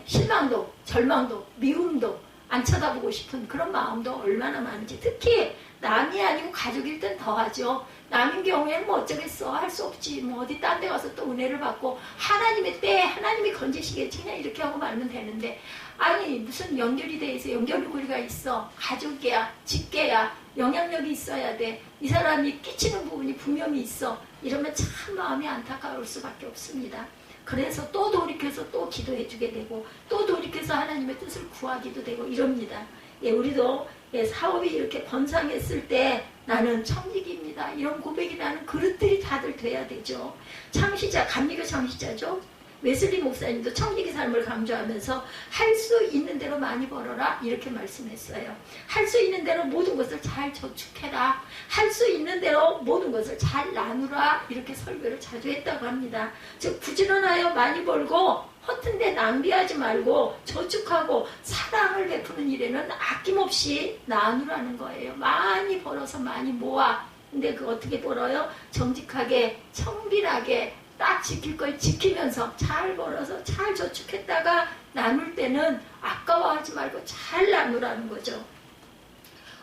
실망도 절망도 미움도 안 쳐다보고 싶은 그런 마음도 얼마나 많은지. 특히 남이 아니고 가족일 땐 더하죠. 남인 경우에는 뭐 어쩌겠어. 할 수 없지. 뭐 어디 딴 데 가서 또 은혜를 받고 하나님의 때에 하나님이 건지시겠지. 그냥 이렇게 하고 말면 되는데 아니 무슨 연결이 돼 있어. 연결고리가 있어. 가족이야. 직계야. 영향력이 있어야 돼. 이 사람이 끼치는 부분이 분명히 있어. 이러면 참 마음이 안타까울 수밖에 없습니다. 그래서 또 돌이켜서 또 기도해주게 되고 또 돌이켜서 하나님의 뜻을 구하기도 되고 이럽니다. 우리도 사업이 이렇게 번성했을 때 나는 청직입니다. 이런 고백이 나는 그릇들이 다들 돼야 되죠. 창시자, 감리교 창시자죠. 웨슬리 목사님도 청지기 삶을 강조하면서 할 수 있는 대로 많이 벌어라 이렇게 말씀했어요. 할 수 있는 대로 모든 것을 잘 저축해라. 할 수 있는 대로 모든 것을 잘 나누라 이렇게 설교를 자주 했다고 합니다. 즉 부지런하여 많이 벌고 허튼데 낭비하지 말고 저축하고 사랑을 베푸는 일에는 아낌없이 나누라는 거예요. 많이 벌어서 많이 모아. 근데 그 어떻게 벌어요? 정직하게 청빈하게 딱 지킬 걸 지키면서 잘 벌어서 잘 저축했다가 나눌 때는 아까워하지 말고 잘 나누라는 거죠.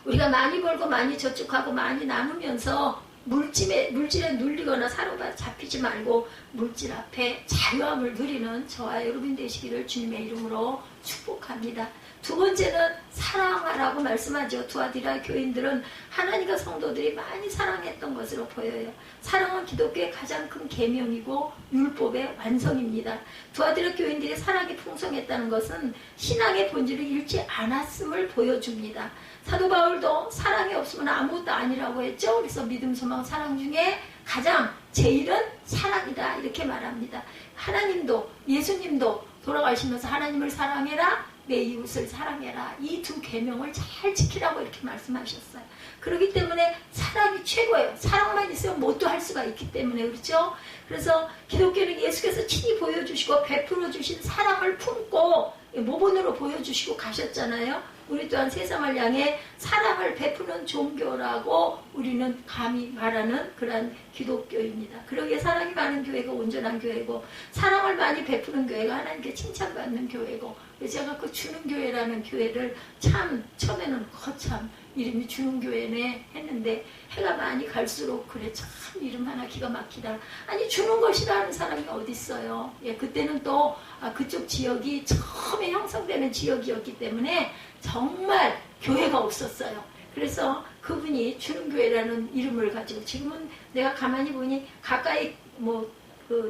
우리가 많이 벌고 많이 저축하고 많이 나누면서 물질에 눌리거나 사로잡히지 말고 물질 앞에 자유함을 누리는 저와 여러분 되시기를 주님의 이름으로 축복합니다. 두 번째는 사랑하라고 말씀하죠. 두아디라 교인들은 하나님과 성도들이 많이 사랑했던 것으로 보여요. 사랑은 기독교의 가장 큰 계명이고 율법의 완성입니다. 두아디라 교인들의 사랑이 풍성했다는 것은 신앙의 본질을 잃지 않았음을 보여줍니다. 사도 바울도 사랑이 없으면 아무것도 아니라고 했죠. 그래서 믿음, 소망, 사랑 중에 가장 제일은 사랑이다 이렇게 말합니다. 하나님도 예수님도 돌아가시면서 하나님을 사랑해라, 내 이웃을 사랑해라. 이 두 계명을 잘 지키라고 이렇게 말씀하셨어요. 그렇기 때문에 사랑이 최고예요. 사랑만 있으면 뭣도 할 수가 있기 때문에 그렇죠. 그래서 기독교는 예수께서 친히 보여주시고 베풀어 주신 사랑을 품고 모본으로 보여주시고 가셨잖아요. 우리 또한 세상을 향해 사랑을 베푸는 종교라고 우리는 감히 말하는 그런 기독교입니다. 그러기에 사랑이 많은 교회가 온전한 교회고, 사랑을 많이 베푸는 교회가 하나님께 칭찬받는 교회고, 제가 그 주는 교회라는 교회를 참 처음에는 거참 이름이 주는 교회네 했는데, 해가 많이 갈수록 그래 참 이름 하나 기가 막히다. 아니 주는 것이라는 사람이 어디 있어요. 예, 그때는 또 그쪽 지역이 처음에 형성되는 지역이었기 때문에 정말 교회가 없었어요. 그래서 그분이 주는 교회라는 이름을 가지고, 지금은 내가 가만히 보니 가까이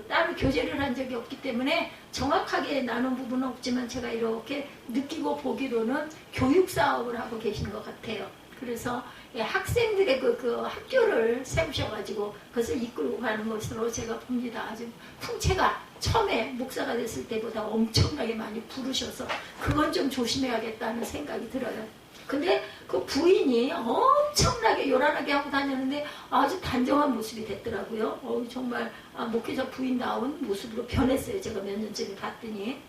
따로 교제를 한 적이 없기 때문에 정확하게 나눈 부분은 없지만, 제가 이렇게 느끼고 보기로는 교육 사업을 하고 계신 것 같아요. 그래서 학생들의 그 학교를 세우셔가지고 그것을 이끌고 가는 것으로 제가 봅니다. 아주 풍채가 처음에 목사가 됐을 때보다 엄청나게 많이 부르셔서 그건 좀 조심해야겠다는 생각이 들어요. 근데 그 부인이 엄청나게 요란하게 하고 다녔는데 아주 단정한 모습이 됐더라고요. 정말 목회자 부인 나온 모습으로 변했어요. 제가 몇 년 전에 봤더니.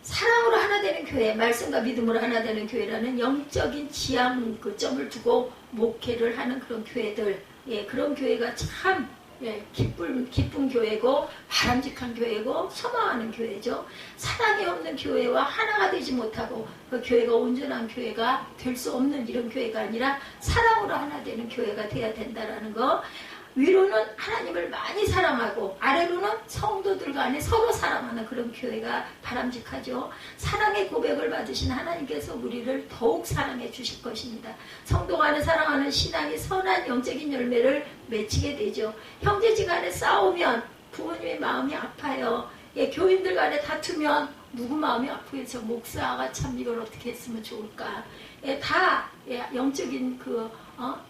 사랑으로 하나 되는 교회, 말씀과 믿음으로 하나 되는 교회라는 영적인 지향 점을 두고 목회를 하는 그런 교회들, 그런 교회가 참 기쁜 교회고 바람직한 교회고 소망하는 교회죠. 사랑이 없는 교회와 하나가 되지 못하고 그 교회가 온전한 교회가 될 수 없는 이런 교회가 아니라 사랑으로 하나 되는 교회가 돼야 된다라는 거. 위로는 하나님을 많이 사랑하고 아래로는 성도들 간에 서로 사랑하는 그런 교회가 바람직하죠. 사랑의 고백을 받으신 하나님께서 우리를 더욱 사랑해 주실 것입니다. 성도 간에 사랑하는 신앙이 선한 영적인 열매를 맺히게 되죠. 형제지 간에 싸우면 부모님의 마음이 아파요. 교인들 간에 다투면 누구 마음이 아프겠죠. 목사가 참 이걸 어떻게 했으면 좋을까. 다 영적인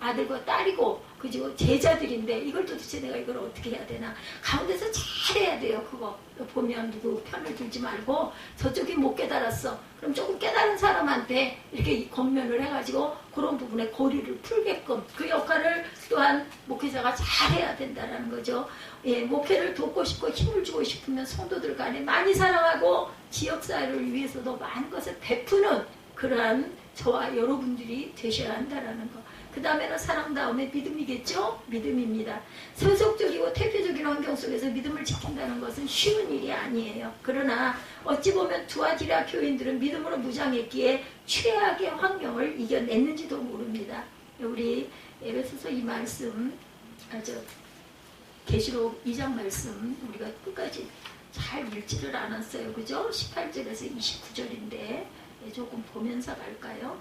아들과 딸이고 그리고 제자들인데 이걸 도대체 내가 이걸 어떻게 해야 되나. 가운데서 잘해야 돼요. 그거 보면 누구 편을 들지 말고 저쪽이 못 깨달았어. 그럼 조금 깨달은 사람한테 이렇게 권면을 해가지고 그런 부분에 고리를 풀게끔 그 역할을 또한 목회자가 잘해야 된다는 거죠. 목회를 돕고 싶고 힘을 주고 싶으면 성도들 간에 많이 사랑하고 지역사회를 위해서도 많은 것을 베푸는 그러한 저와 여러분들이 되셔야 한다는 거. 그 다음에는 사랑 다음에 믿음이겠죠? 믿음입니다. 세속적이고 태폐적인 환경 속에서 믿음을 지킨다는 것은 쉬운 일이 아니에요. 그러나 어찌 보면 두아디라 교인들은 믿음으로 무장했기에 최악의 환경을 이겨냈는지도 모릅니다. 우리 에베소서 이 말씀, 계시록 2장 말씀 우리가 끝까지 잘 읽지를 않았어요. 그죠? 18절에서 29절인데 조금 보면서 갈까요?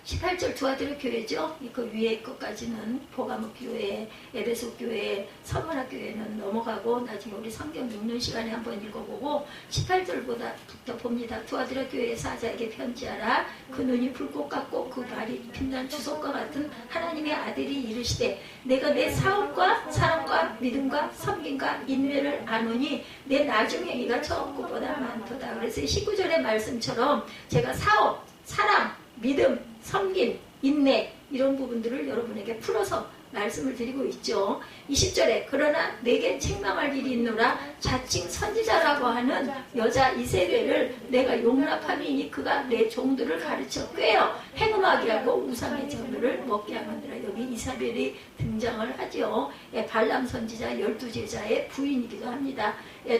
18절 두아디라 교회죠. 그 위에 것까지는 보가모 교회, 에베소 교회, 서머나 교회는 넘어가고 나중에 우리 성경 읽는 시간에 한번 읽어보고 18절부터 봅니다. 두아디라 교회의 사자에게 편지하라. 그 눈이 불꽃 같고 그 발이 빛난 주석과 같은 하나님의 아들이 이르시되 내가 내 사업과 사랑과 믿음과 섬김과 인내를 아노니 내 나중에 이가 처음 것보다 많도다. 그래서 19절의 말씀처럼 제가 사업, 사랑, 믿음, 섬김, 인내 이런 부분들을 여러분에게 풀어서 말씀을 드리고 있죠. 20절에 그러나 내게 책망할 일이 있노라. 자칭 선지자라고 하는 여자 이세벨을 내가 용납하니 그가 내 종들을 가르쳐 꿰어 행음하게 하고 우상의 재물을 먹게 하느니라. 여기 이사벨이 등장을 하죠. 발람 선지자 12제자의 부인이기도 합니다.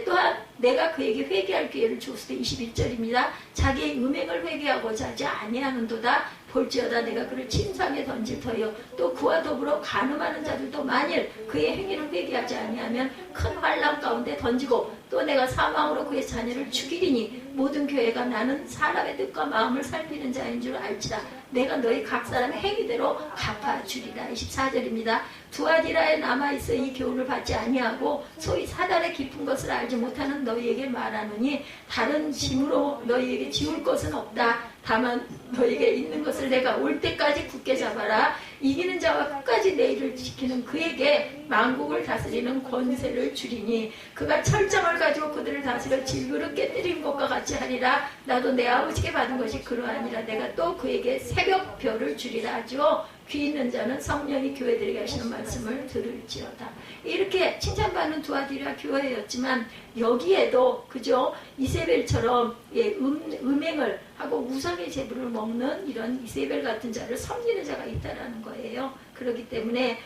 또한 내가 그에게 회개할 기회를 주었을 때 21절입니다. 자기의 음행을 회개하고자 하지 아니하는도다. 볼지어다 내가 그를 침상에 던질 터여 또 그와 더불어 간음하는 자들도 만일 그의 행위를 회개하지 아니하면 큰 환난 가운데 던지고 또 내가 사망으로 그의 자녀를 죽이리니 모든 교회가 나는 사람의 뜻과 마음을 살피는 자인 줄 알지라. 내가 너희 각 사람의 행위대로 갚아주리라. 24절입니다. 두아디라에 남아있어 이 교훈을 받지 아니하고 소위 사단의 깊은 것을 알지 못하는 너희에게 말하노니 다른 짐으로 너희에게 지울 것은 없다. 다만 너에게 있는 것을 내가 올 때까지 굳게 잡아라. 이기는 자와 끝까지 내 일을 지키는 그에게 만국을 다스리는 권세를 주리니 그가 철장을 가지고 그들을 다스려 질그릇 깨뜨린 것과 같이 하리라. 나도 내 아버지께 받은 것이 그러하니라. 내가 또 그에게 새벽별을 주리라 하죠. 귀 있는 자는 성령이 교회들에게 하시는 말씀을 들을지어다. 이렇게 칭찬받는 두아디라 교회였지만 여기에도 그죠? 이세벨처럼 음행을 하고 우상의 제물을 먹는 이런 이세벨 같은 자를 섬기는 자가 있다라는 거예요. 그렇기 때문에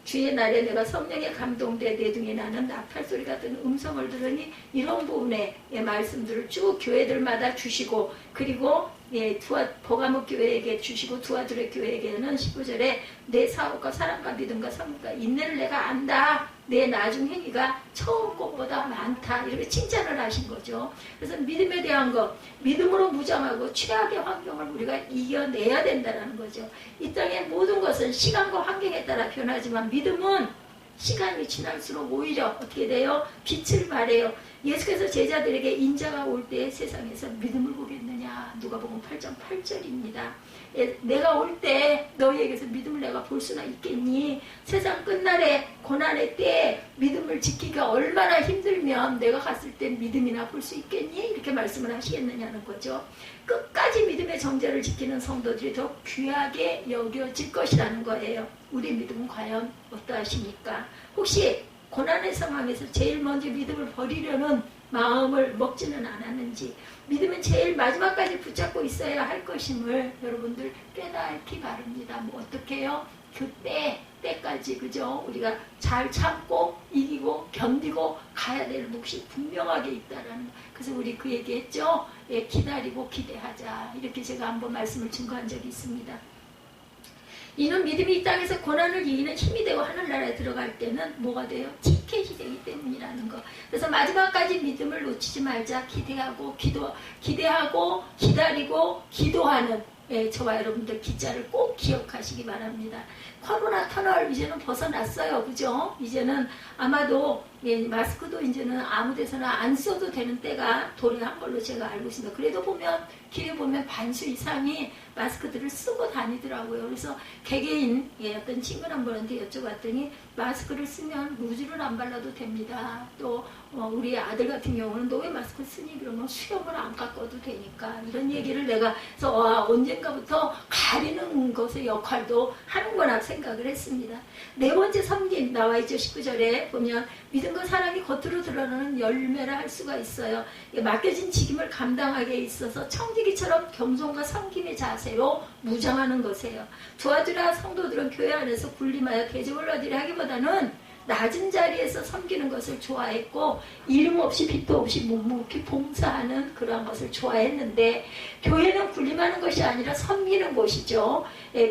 주의 날에 내가 성령에 감동돼 내 등에 나는 나팔소리 같은 음성을 들으니 이런 부분의 말씀들을 쭉 교회들마다 주시고 그리고 보가목 교회에게 주시고 두아드레 교회에게는 19절에 내 사업과 사랑과 믿음과 섬기가 인내를 내가 안다. 내 나중 행위가 처음 것보다 많다. 이렇게 칭찬을 하신 거죠. 그래서 믿음에 대한 것, 믿음으로 무장하고 최악의 환경을 우리가 이겨내야 된다는 거죠. 이 땅의 모든 것은 시간과 환경에 따라 변하지만 믿음은 시간이 지날수록 오히려 어떻게 돼요? 빛을 발해요. 예수께서 제자들에게 인자가 올 때 세상에서 믿음을 보겠느냐. 누가복음 8장 8절입니다. 내가 올 때 너희에게서 믿음을 내가 볼 수나 있겠니? 세상 끝날에 고난의 때에 믿음을 지키기가 얼마나 힘들면 내가 갔을 때 믿음이나 볼 수 있겠니? 이렇게 말씀을 하시겠느냐는 거죠. 끝까지 믿음의 정죄를 지키는 성도들이 더 귀하게 여겨질 것이라는 거예요. 우리 믿음은 과연 어떠하십니까? 혹시 고난의 상황에서 제일 먼저 믿음을 버리려는 마음을 먹지는 않았는지, 믿음은 제일 마지막까지 붙잡고 있어야 할 것임을 여러분들 깨닫기 바랍니다. 뭐 어떻게 해요? 그 때까지 그죠? 우리가 잘 참고 이기고 견디고 가야 될 몫이 분명하게 있다라는 거. 그래서 우리 그 얘기했죠? 기다리고 기대하자. 이렇게 제가 한번 말씀을 증거한 적이 있습니다. 이는 믿음이 이 땅에서 고난을 이기는 힘이 되고 하늘나라에 들어갈 때는 뭐가 돼요? 티켓이 되기 때문이라는 거. 그래서 마지막까지 믿음을 놓치지 말자. 기대하고 기다리고 기도하는 저와 여러분들 기자를 꼭 기억하시기 바랍니다. 코로나 터널 이제는 벗어났어요. 그죠? 이제는 아마도 마스크도 이제는 아무 데서나 안 써도 되는 때가 도래한 걸로 제가 알고 있습니다. 그래도 길에 보면 반수 이상이 마스크들을 쓰고 다니더라고요. 그래서 개개인 어떤 친구한 분한테 여쭤봤더니 마스크를 쓰면 루즈를 안 발라도 됩니다. 또 우리 아들 같은 경우는 너 왜 마스크 쓰니? 그러면 수염을 안 깎아도 되니까. 이런 얘기를 내가 그래서 언젠가부터 가리는 것의 역할도 하는구나 생각을 했습니다. 네 번째 섬김 나와있죠. 19절에 보면 믿음과 사랑이 겉으로 드러나는 열매라 할 수가 있어요. 맡겨진 직임을 감당하기에 있어서 청지기처럼 겸손과 섬김의 자세로 무장하는 것이에요. 두아디라 성도들은 교회 안에서 군림하여 계집을 얻으려 하기보다는 낮은 자리에서 섬기는 것을 좋아했고 이름 없이 빚도 없이 묵묵히 봉사하는 그러한 것을 좋아했는데 교회는 군림하는 것이 아니라 섬기는 곳이죠.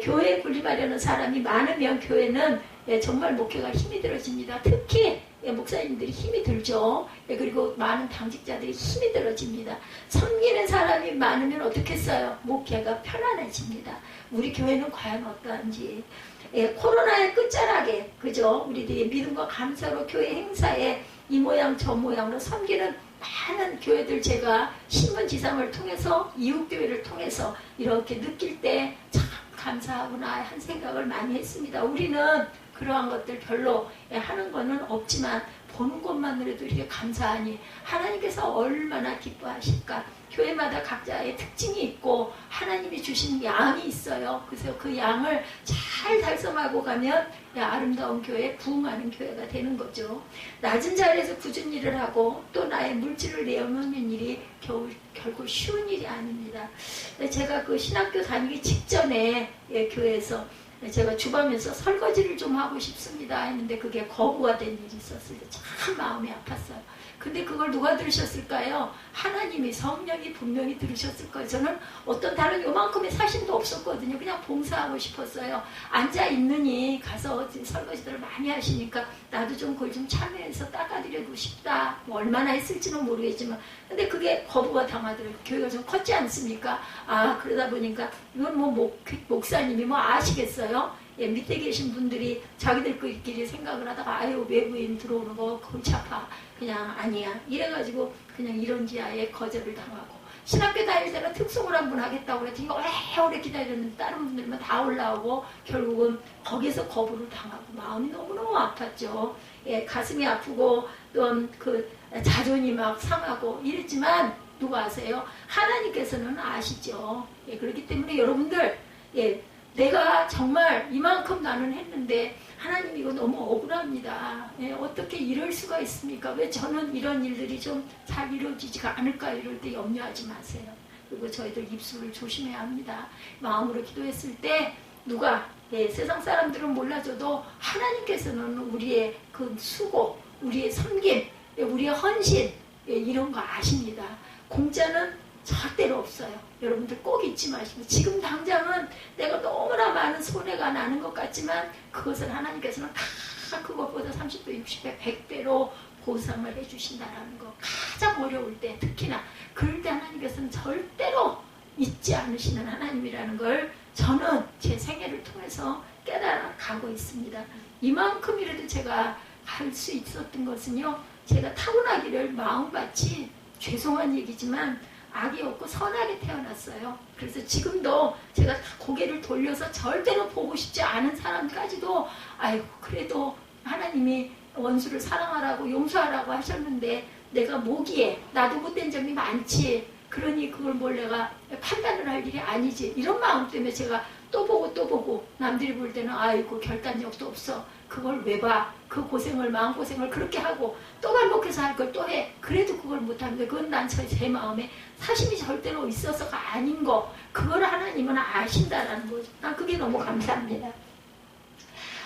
교회에 군림하려는 사람이 많으면 교회는 정말 목회가 힘이 들어집니다. 특히 목사님들이 힘이 들죠. 그리고 많은 당직자들이 힘이 들어집니다. 섬기는 사람이 많으면 어떻겠어요? 목회가 편안해집니다. 우리 교회는 과연 어떠한지. 코로나의 끝자락에 그죠? 우리들이 믿음과 감사로 교회 행사에 이 모양 저 모양으로 섬기는 많은 교회들 제가 신문지상을 통해서 이웃교회를 통해서 이렇게 느낄 때 참 감사하구나 한 생각을 많이 했습니다. 우리는 그러한 것들 별로 하는 거는 없지만 보는 것만으로도 이렇게 감사하니 하나님께서 얼마나 기뻐하실까. 교회마다 각자의 특징이 있고 하나님이 주신 양이 있어요. 그래서 그 양을 잘 달성하고 가면 아름다운 교회, 부흥하는 교회가 되는 거죠. 낮은 자리에서 굳은 일을 하고 또 나의 물질을 내어놓는 일이 결코 쉬운 일이 아닙니다. 제가 그 신학교 다니기 직전에 교회에서 제가 주방에서 설거지를 좀 하고 싶습니다 했는데 그게 거부가 된 일이 있었어요. 참 마음이 아팠어요. 근데 그걸 누가 들으셨을까요? 하나님이 성령이 분명히 들으셨을 거예요. 저는 어떤 다른 요만큼의 사심도 없었거든요. 그냥 봉사하고 싶었어요. 앉아있느니 가서 설거지들을 많이 하시니까 나도 좀 그걸 좀 참여해서 닦아드리고 싶다. 뭐 얼마나 했을지는 모르겠지만 근데 그게 거부가 당하더라고요. 교회가 좀 컸지 않습니까? 그러다 보니까 이건 뭐 목사님이 뭐 아시겠어요? 밑에 계신 분들이 자기들끼리 생각을 하다가 아유 외부인 들어오는 거 골치 아파 그냥 아니야 이래가지고 그냥 이런 지하에 거절을 당하고 신학교 다닐 때는 특송을 한 번 하겠다고 그랬더니 오래 기다렸는데 다른 분들만 다 올라오고 결국은 거기서 거부를 당하고 마음이 너무너무 아팠죠. 예, 가슴이 아프고 또 그 자존이 막 상하고 이랬지만 누가 아세요? 하나님께서는 아시죠. 예, 그렇기 때문에 여러분들, 예, 내가 정말 이만큼 나는 했는데 하나님 이거 너무 억울합니다. 예, 어떻게 이럴 수가 있습니까? 왜 저는 이런 일들이 좀 잘 이루어지지가 않을까 이럴 때 염려하지 마세요. 그리고 저희들 입술을 조심해야 합니다. 마음으로 기도했을 때 누가, 예, 세상 사람들은 몰라줘도 하나님께서는 우리의 그 수고, 우리의 섬김, 예, 우리의 헌신, 예, 이런 거 아십니다. 공짜는 절대로 없어요. 여러분들 꼭 잊지 마시고, 지금 당장은 내가 너무나 많은 손해가 나는 것 같지만 그것을 하나님께서는 다 그것보다 30배, 60배, 100배로 보상을 해주신다라는 거. 가장 어려울 때, 특히나 그럴 때 하나님께서는 절대로 잊지 않으시는 하나님이라는 걸 저는 제 생애를 통해서 깨달아가고 있습니다. 이만큼이라도 제가 할 수 있었던 것은요, 제가 타고나기를 마음같이, 죄송한 얘기지만 악이 없고 선하게 태어났어요. 그래서 지금도 제가 고개를 돌려서 절대로 보고 싶지 않은 사람까지도 아이고 그래도 하나님이 원수를 사랑하라고 용서하라고 하셨는데 내가 모기에 나도 못된 점이 많지, 그러니 그걸 뭘 내가 판단을 할 일이 아니지, 이런 마음 때문에 제가 또 보고 남들이 볼 때는 아이고 결단력도 없어, 그걸 왜 봐, 그 고생을 마음고생을 그렇게 하고 또 반복해서 할 걸 또 해, 그래도 그걸 못하는데 그건 난 제 마음에 사심이 절대로 있어서가 아닌 거, 그걸 하나님은 아신다라는 거죠. 난 그게 너무 감사합니다.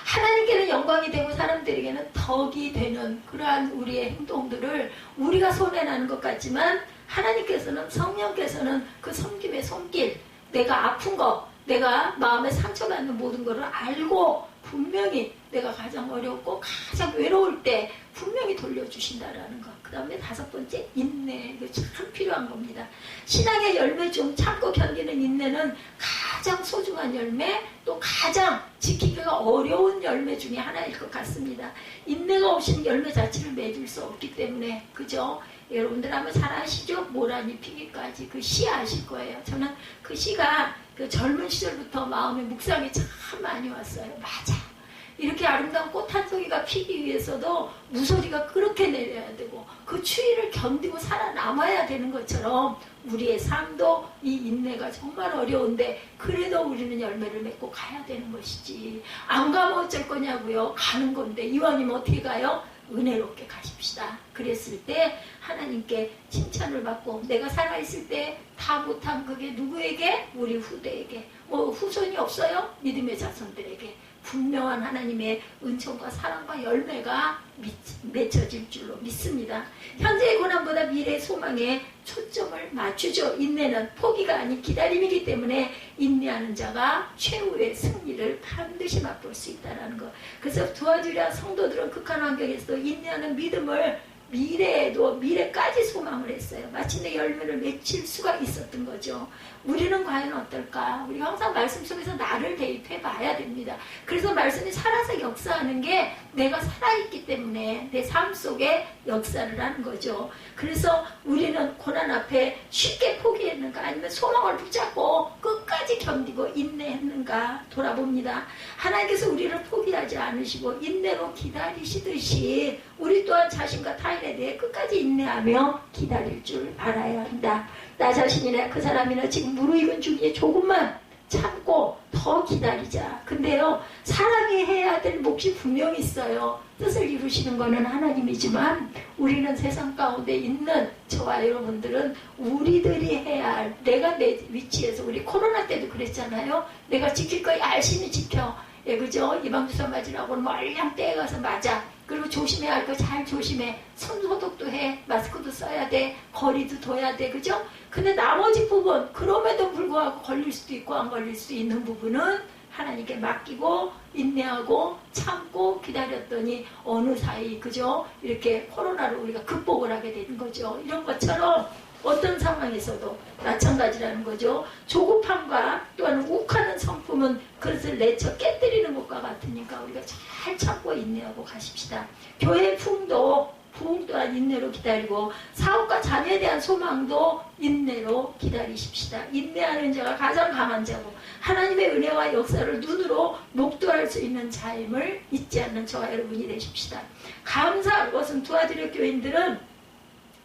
하나님께는 영광이 되고 사람들에게는 덕이 되는 그러한 우리의 행동들을 우리가 손해나는 것 같지만 하나님께서는, 성령께서는 그 섬김의 손길, 내가 아픈 거, 내가 마음에 상처받는 모든 것을 알고 분명히 내가 가장 어렵고 가장 외로울 때 분명히 돌려주신다라는 것. 그 다음에 5번째, 인내. 이거 참 필요한 겁니다. 신앙의 열매 중 참고 견디는 인내는 가장 소중한 열매, 또 가장 지키기가 어려운 열매 중에 하나일 것 같습니다. 인내가 없이는 열매 자체를 맺을 수 없기 때문에, 그죠? 여러분들 아마 잘 아시죠? 모란이 피기까지 그 시 아실 거예요. 저는 그 시가 그 젊은 시절부터 마음에 묵상이 참 많이 왔어요. 맞아. 이렇게 아름다운 꽃 한 송이가 피기 위해서도 무소리가 그렇게 내려야 되고 그 추위를 견디고 살아남아야 되는 것처럼 우리의 삶도 이 인내가 정말 어려운데 그래도 우리는 열매를 맺고 가야 되는 것이지. 안 가면 어쩔 거냐고요. 가는 건데 이왕이면 어떻게 가요? 은혜롭게 가십시다. 그랬을 때 하나님께 칭찬을 받고, 내가 살아있을 때 다 못한 그게 누구에게? 우리 후대에게. 뭐 후손이 없어요? 믿음의 자손들에게 분명한 하나님의 은총과 사랑과 열매가 맺혀질 줄로 믿습니다. 현재의 고난보다 미래의 소망에 초점을 맞추죠. 인내는 포기가 아닌 기다림이기 때문에 인내하는 자가 최후의 승리를 반드시 맛볼 수 있다는 것. 그래서 도와주랴 성도들은 극한 환경에서도 인내하는 믿음을 미래까지 소망을 했어요. 마침내 열매를 맺힐 수가 있었던 거죠. 우리는 과연 어떨까? 우리가 항상 말씀 속에서 나를 대입해 봐야 됩니다. 그래서 말씀이 살아서 역사하는 게 내가 살아있기 때문에 내 삶 속에 역사를 하는 거죠. 그래서 우리는 고난 앞에 쉽게 포기했는가, 아니면 소망을 붙잡고 끝까지 견디고 인내했는가 돌아봅니다. 하나님께서 우리를 포기하지 않으시고 인내로 기다리시듯이 우리 또한 자신과 타인에 대해 끝까지 인내하며 기다릴 줄 알아야 한다. 나 자신이나 그 사람이나 지금 무르익은 중에 조금만 참고 더 기다리자. 근데요, 사람이 해야 될 몫이 분명히 있어요. 뜻을 이루시는 것은 하나님이지만 우리는 세상 가운데 있는 저와 여러분들은 우리들이 해야 할, 내가 내 위치에서, 우리 코로나 때도 그랬잖아요. 내가 지킬 거 열심히 지켜. 예, 그죠? 예방주사 맞으라고는 멀량 떼에 가서 맞아. 그리고 조심해야 할 거 잘 조심해. 손 소독도 해. 마스크도 써야 돼. 거리도 둬야 돼. 그죠? 근데 나머지 부분, 그럼에도 불구하고 걸릴 수도 있고 안 걸릴 수도 있는 부분은 하나님께 맡기고 인내하고 참고 기다렸더니 어느 사이, 그죠? 이렇게 코로나를 우리가 극복을 하게 되는 거죠. 이런 것처럼 어떤 상황에서도 마찬가지라는 거죠. 조급함과 또한 욱하는 성품은 그릇을 내쳐 깨뜨리는 것과 같으니까 우리가 잘 참고 인내하고 가십시다. 교회 풍도 부흥 또한 인내로 기다리고 사업과 자녀에 대한 소망도 인내로 기다리십시다. 인내하는 자가 가장 강한 자고 하나님의 은혜와 역사를 눈으로 목도할 수 있는 자임을 잊지 않는 저와 여러분이 되십시다. 감사할 것은 두아디라 교인들은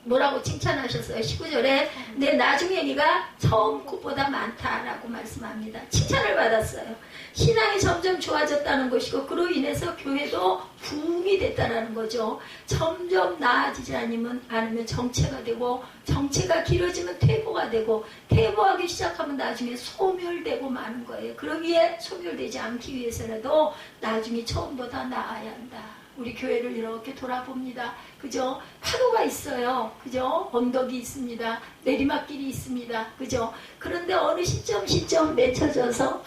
뭐라고 칭찬하셨어요? 19절에 내 나중에 네가 처음 것보다 많다라고 말씀합니다. 칭찬을 받았어요. 신앙이 점점 좋아졌다는 것이고 그로 인해서 교회도 부흥이 됐다는 거죠. 점점 나아지지 않으면 정체가 되고 정체가 길어지면 퇴보가 되고 퇴보하기 시작하면 나중에 소멸되고 마는 거예요. 그러기에 소멸되지 않기 위해서라도 나중에 처음보다 나아야 한다. 우리 교회를 이렇게 돌아봅니다. 그죠? 파도가 있어요. 그죠? 언덕이 있습니다. 내리막길이 있습니다. 그죠? 그런데 어느 시점 맺혀져서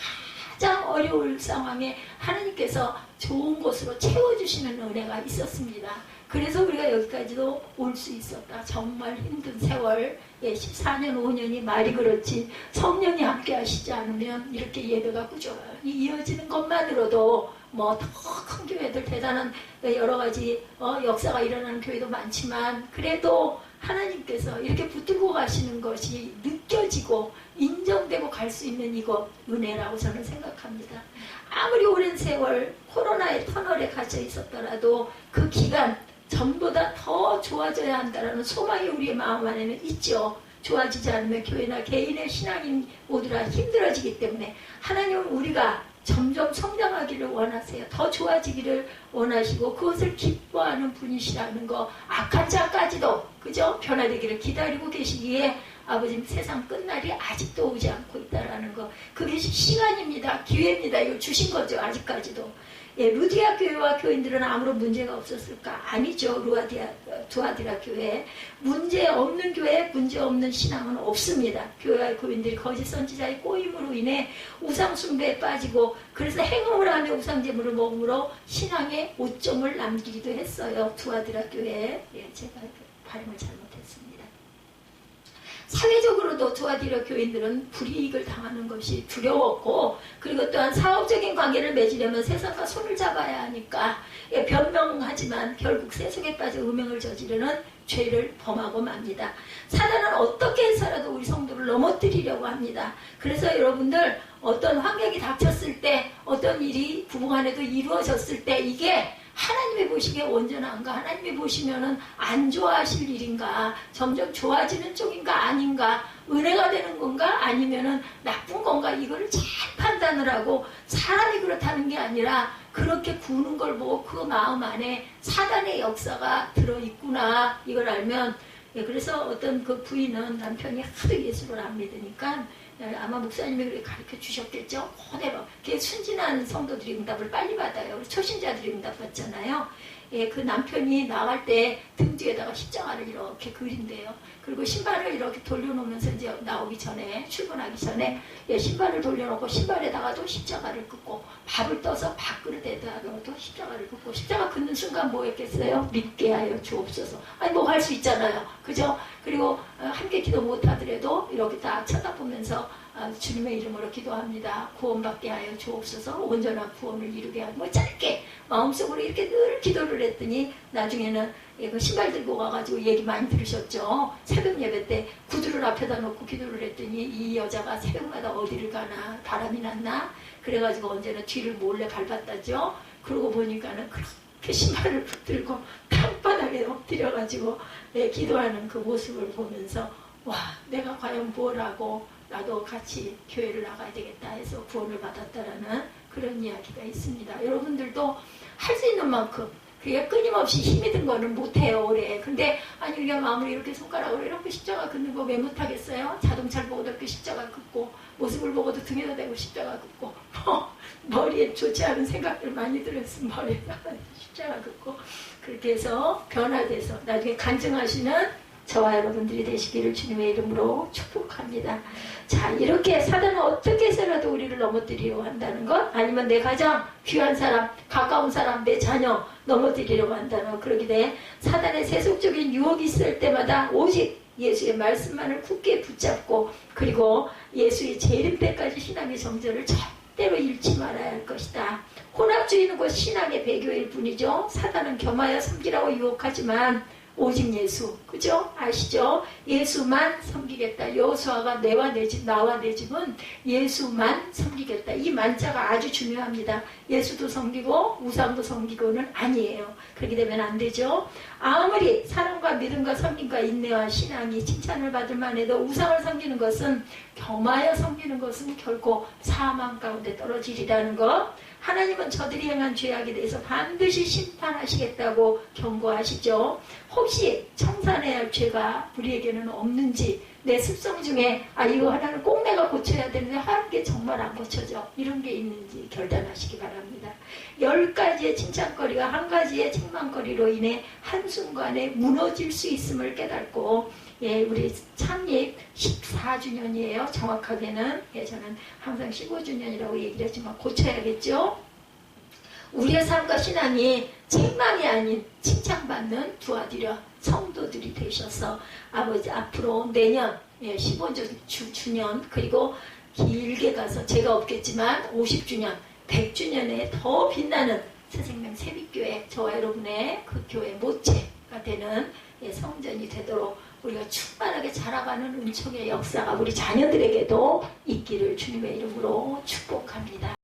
가장 어려울 상황에 하나님께서 좋은 곳으로 채워주시는 은혜가 있었습니다. 그래서 우리가 여기까지도 올 수 있었다. 정말 힘든 세월, 14년, 5년이 말이 그렇지 성령이 함께 하시지 않으면 이렇게 예배가 꾸준히 이어지는 것만으로도 뭐 더 큰 교회들 대단한 여러 가지 역사가 일어나는 교회도 많지만 그래도 하나님께서 이렇게 붙들고 가시는 것이 느껴지고 인정되고 갈 수 있는 이것 은혜라고 저는 생각합니다. 아무리 오랜 세월 코로나의 터널에 갇혀 있었더라도 그 기간 전보다 더 좋아져야 한다는 소망이 우리의 마음 안에는 있죠. 좋아지지 않으면 교회나 개인의 신앙인 모두가 힘들어지기 때문에 하나님은 우리가 점점 성장하기를 원하세요. 더 좋아지기를 원하시고 그것을 기뻐하는 분이시라는 거 악한 자까지도 그죠? 변화되기를 기다리고 계시기에 아버지 세상 끝날이 아직도 오지 않고 있다라는 거 그게 시간입니다. 기회입니다. 이거 주신 거죠. 아직까지도. 루디아 교회와 교인들은 아무런 문제가 없었을까? 아니죠. 두아디라 교회. 문제 없는 교회, 문제 없는 신앙은 없습니다. 교회와 교인들이 거짓 선지자의 꼬임으로 인해 우상 숭배에 빠지고 그래서 행음을 하며 우상 제물을 먹음으로 신앙에 오점을 남기기도 했어요. 두아디라 교회. 제가 발음을 잘못했습니다. 사회적으로도 두아디라 교인들은 불이익을 당하는 것이 두려웠고 그리고 또한 사업적인 관계를 맺으려면 세상과 손을 잡아야 하니까 변명하지만 결국 세속에 빠져 음행을 저지르는 죄를 범하고 맙니다. 사단은 어떻게 해서라도 우리 성도를 넘어뜨리려고 합니다. 그래서 여러분들 어떤 환경이 닥쳤을 때 어떤 일이 부부간에도 이루어졌을 때 이게 하나님이 보시기에 온전한가? 하나님이 보시면은 안 좋아하실 일인가? 점점 좋아지는 쪽인가? 아닌가? 은혜가 되는 건가? 아니면은 나쁜 건가? 이거를 잘 판단을 하고 사람이 그렇다는 게 아니라 그렇게 구는 걸 보고 그 마음 안에 사단의 역사가 들어있구나. 이걸 알면 그래서 어떤 그 부인은 남편이 하도 예수를 안 믿으니까 아마 목사님이 그렇게 가르쳐 주셨겠죠. 그대로 순진한 성도들이 응답을 빨리 받아요. 초신자들이 응답 받잖아요. 그 남편이 나갈 때 등 뒤에다가 십자가를 이렇게 그린대요. 그리고 신발을 이렇게 돌려놓으면서 이제 나오기 전에 출근하기 전에 신발을 돌려놓고 신발에다가도 십자가를 긋고 밥을 떠서 밥그릇에다가도 십자가를 긋고 십자가 긋는 순간 뭐 했겠어요? 믿게 하여 주옵소서. 아니 뭐 할 수 있잖아요. 그죠? 그리고 함께 기도 못하더라도 이렇게 딱 쳐다보면서 주님의 이름으로 기도합니다. 구원받게 하여 주옵소서. 온전한 구원을 이루게 하고 뭐 짧게 마음속으로 이렇게 늘 기도를 했더니 나중에는 그 신발 들고 가가지고 얘기 많이 들으셨죠. 새벽 예배 때 구두를 앞에다 놓고 기도를 했더니 이 여자가 새벽마다 어디를 가나 바람이 났나 그래가지고 언제나 뒤를 몰래 밟았다죠. 그러고 보니까는 그렇게 신발을 붙들고 땅바닥에 엎드려가지고 기도하는 그 모습을 보면서 와 내가 과연 뭘 하고 나도 같이 교회를 나가야 되겠다 해서 구원을 받았다라는 그런 이야기가 있습니다. 여러분들도 할 수 있는 만큼 그게 끊임없이 힘이 든 거는 못해요 오래. 근데 아니 우리가 마음으로 이렇게 손가락으로 이렇게 십자가 긋는 거 왜 못하겠어요? 자동차를 보고도 이렇게 십자가 긋고 모습을 보고도 등에다 대고 십자가 긋고 머리에 좋지 않은 생각들 많이 들었으면 머리에다가 십자가 긋고 그렇게 해서 변화돼서 나중에 간증하시는 저와 여러분들이 되시기를 주님의 이름으로 축복합니다. 자, 이렇게 사단은 어떻게 해서라도 우리를 넘어뜨리려고 한다는 것, 아니면 내 가장 귀한 사람, 가까운 사람, 내 자녀 넘어뜨리려고 한다는 것. 그러기 때문에 사단의 세속적인 유혹이 있을 때마다 오직 예수의 말씀만을 굳게 붙잡고 그리고 예수의 재림 때까지 신앙의 정절을 절대로 잃지 말아야 할 것이다. 혼합주의는 곧 신앙의 배교일 뿐이죠. 사단은 겸하여 섬기라고 유혹하지만 오직 예수. 그죠? 아시죠? 예수만 섬기겠다. 여호수아가 내와 내 집, 나와 내 집은 예수만 섬기겠다. 이 만자가 아주 중요합니다. 예수도 섬기고 우상도 섬기고는 아니에요. 그렇게 되면 안 되죠. 아무리 사랑과 믿음과 섬김과 인내와 신앙이 칭찬을 받을 만해도 우상을 섬기는 것은, 겸하여 섬기는 것은 결코 사망 가운데 떨어지리라는 것. 하나님은 저들이 행한 죄악에 대해서 반드시 심판하시겠다고 경고하시죠. 혹시 청산해야 할 죄가 우리에게는 없는지, 내 습성 중에 이거 하나는 꼭 내가 고쳐야 되는데 하는 게 정말 안 고쳐져, 이런 게 있는지 결단하시기 바랍니다. 10가지의 칭찬거리가 한 가지의 책망거리로 인해 한순간에 무너질 수 있음을 깨닫고, 우리 창립 14주년이에요. 정확하게는. 저는 항상 15주년이라고 얘기를 했지만 고쳐야겠죠. 우리의 삶과 신앙이 책망이 아닌 칭찬받는 도와드려 성도들이 되셔서 아버지 앞으로 내년 15주년, 그리고 길게 가서 제가 없겠지만 50주년, 100주년에 더 빛나는 새생명 새빛교회, 저와 여러분의 그 교회 모체가 되는 성전이 되도록 우리가 충만하게 자라가는 은총의 역사가 우리 자녀들에게도 있기를 주님의 이름으로 축복합니다.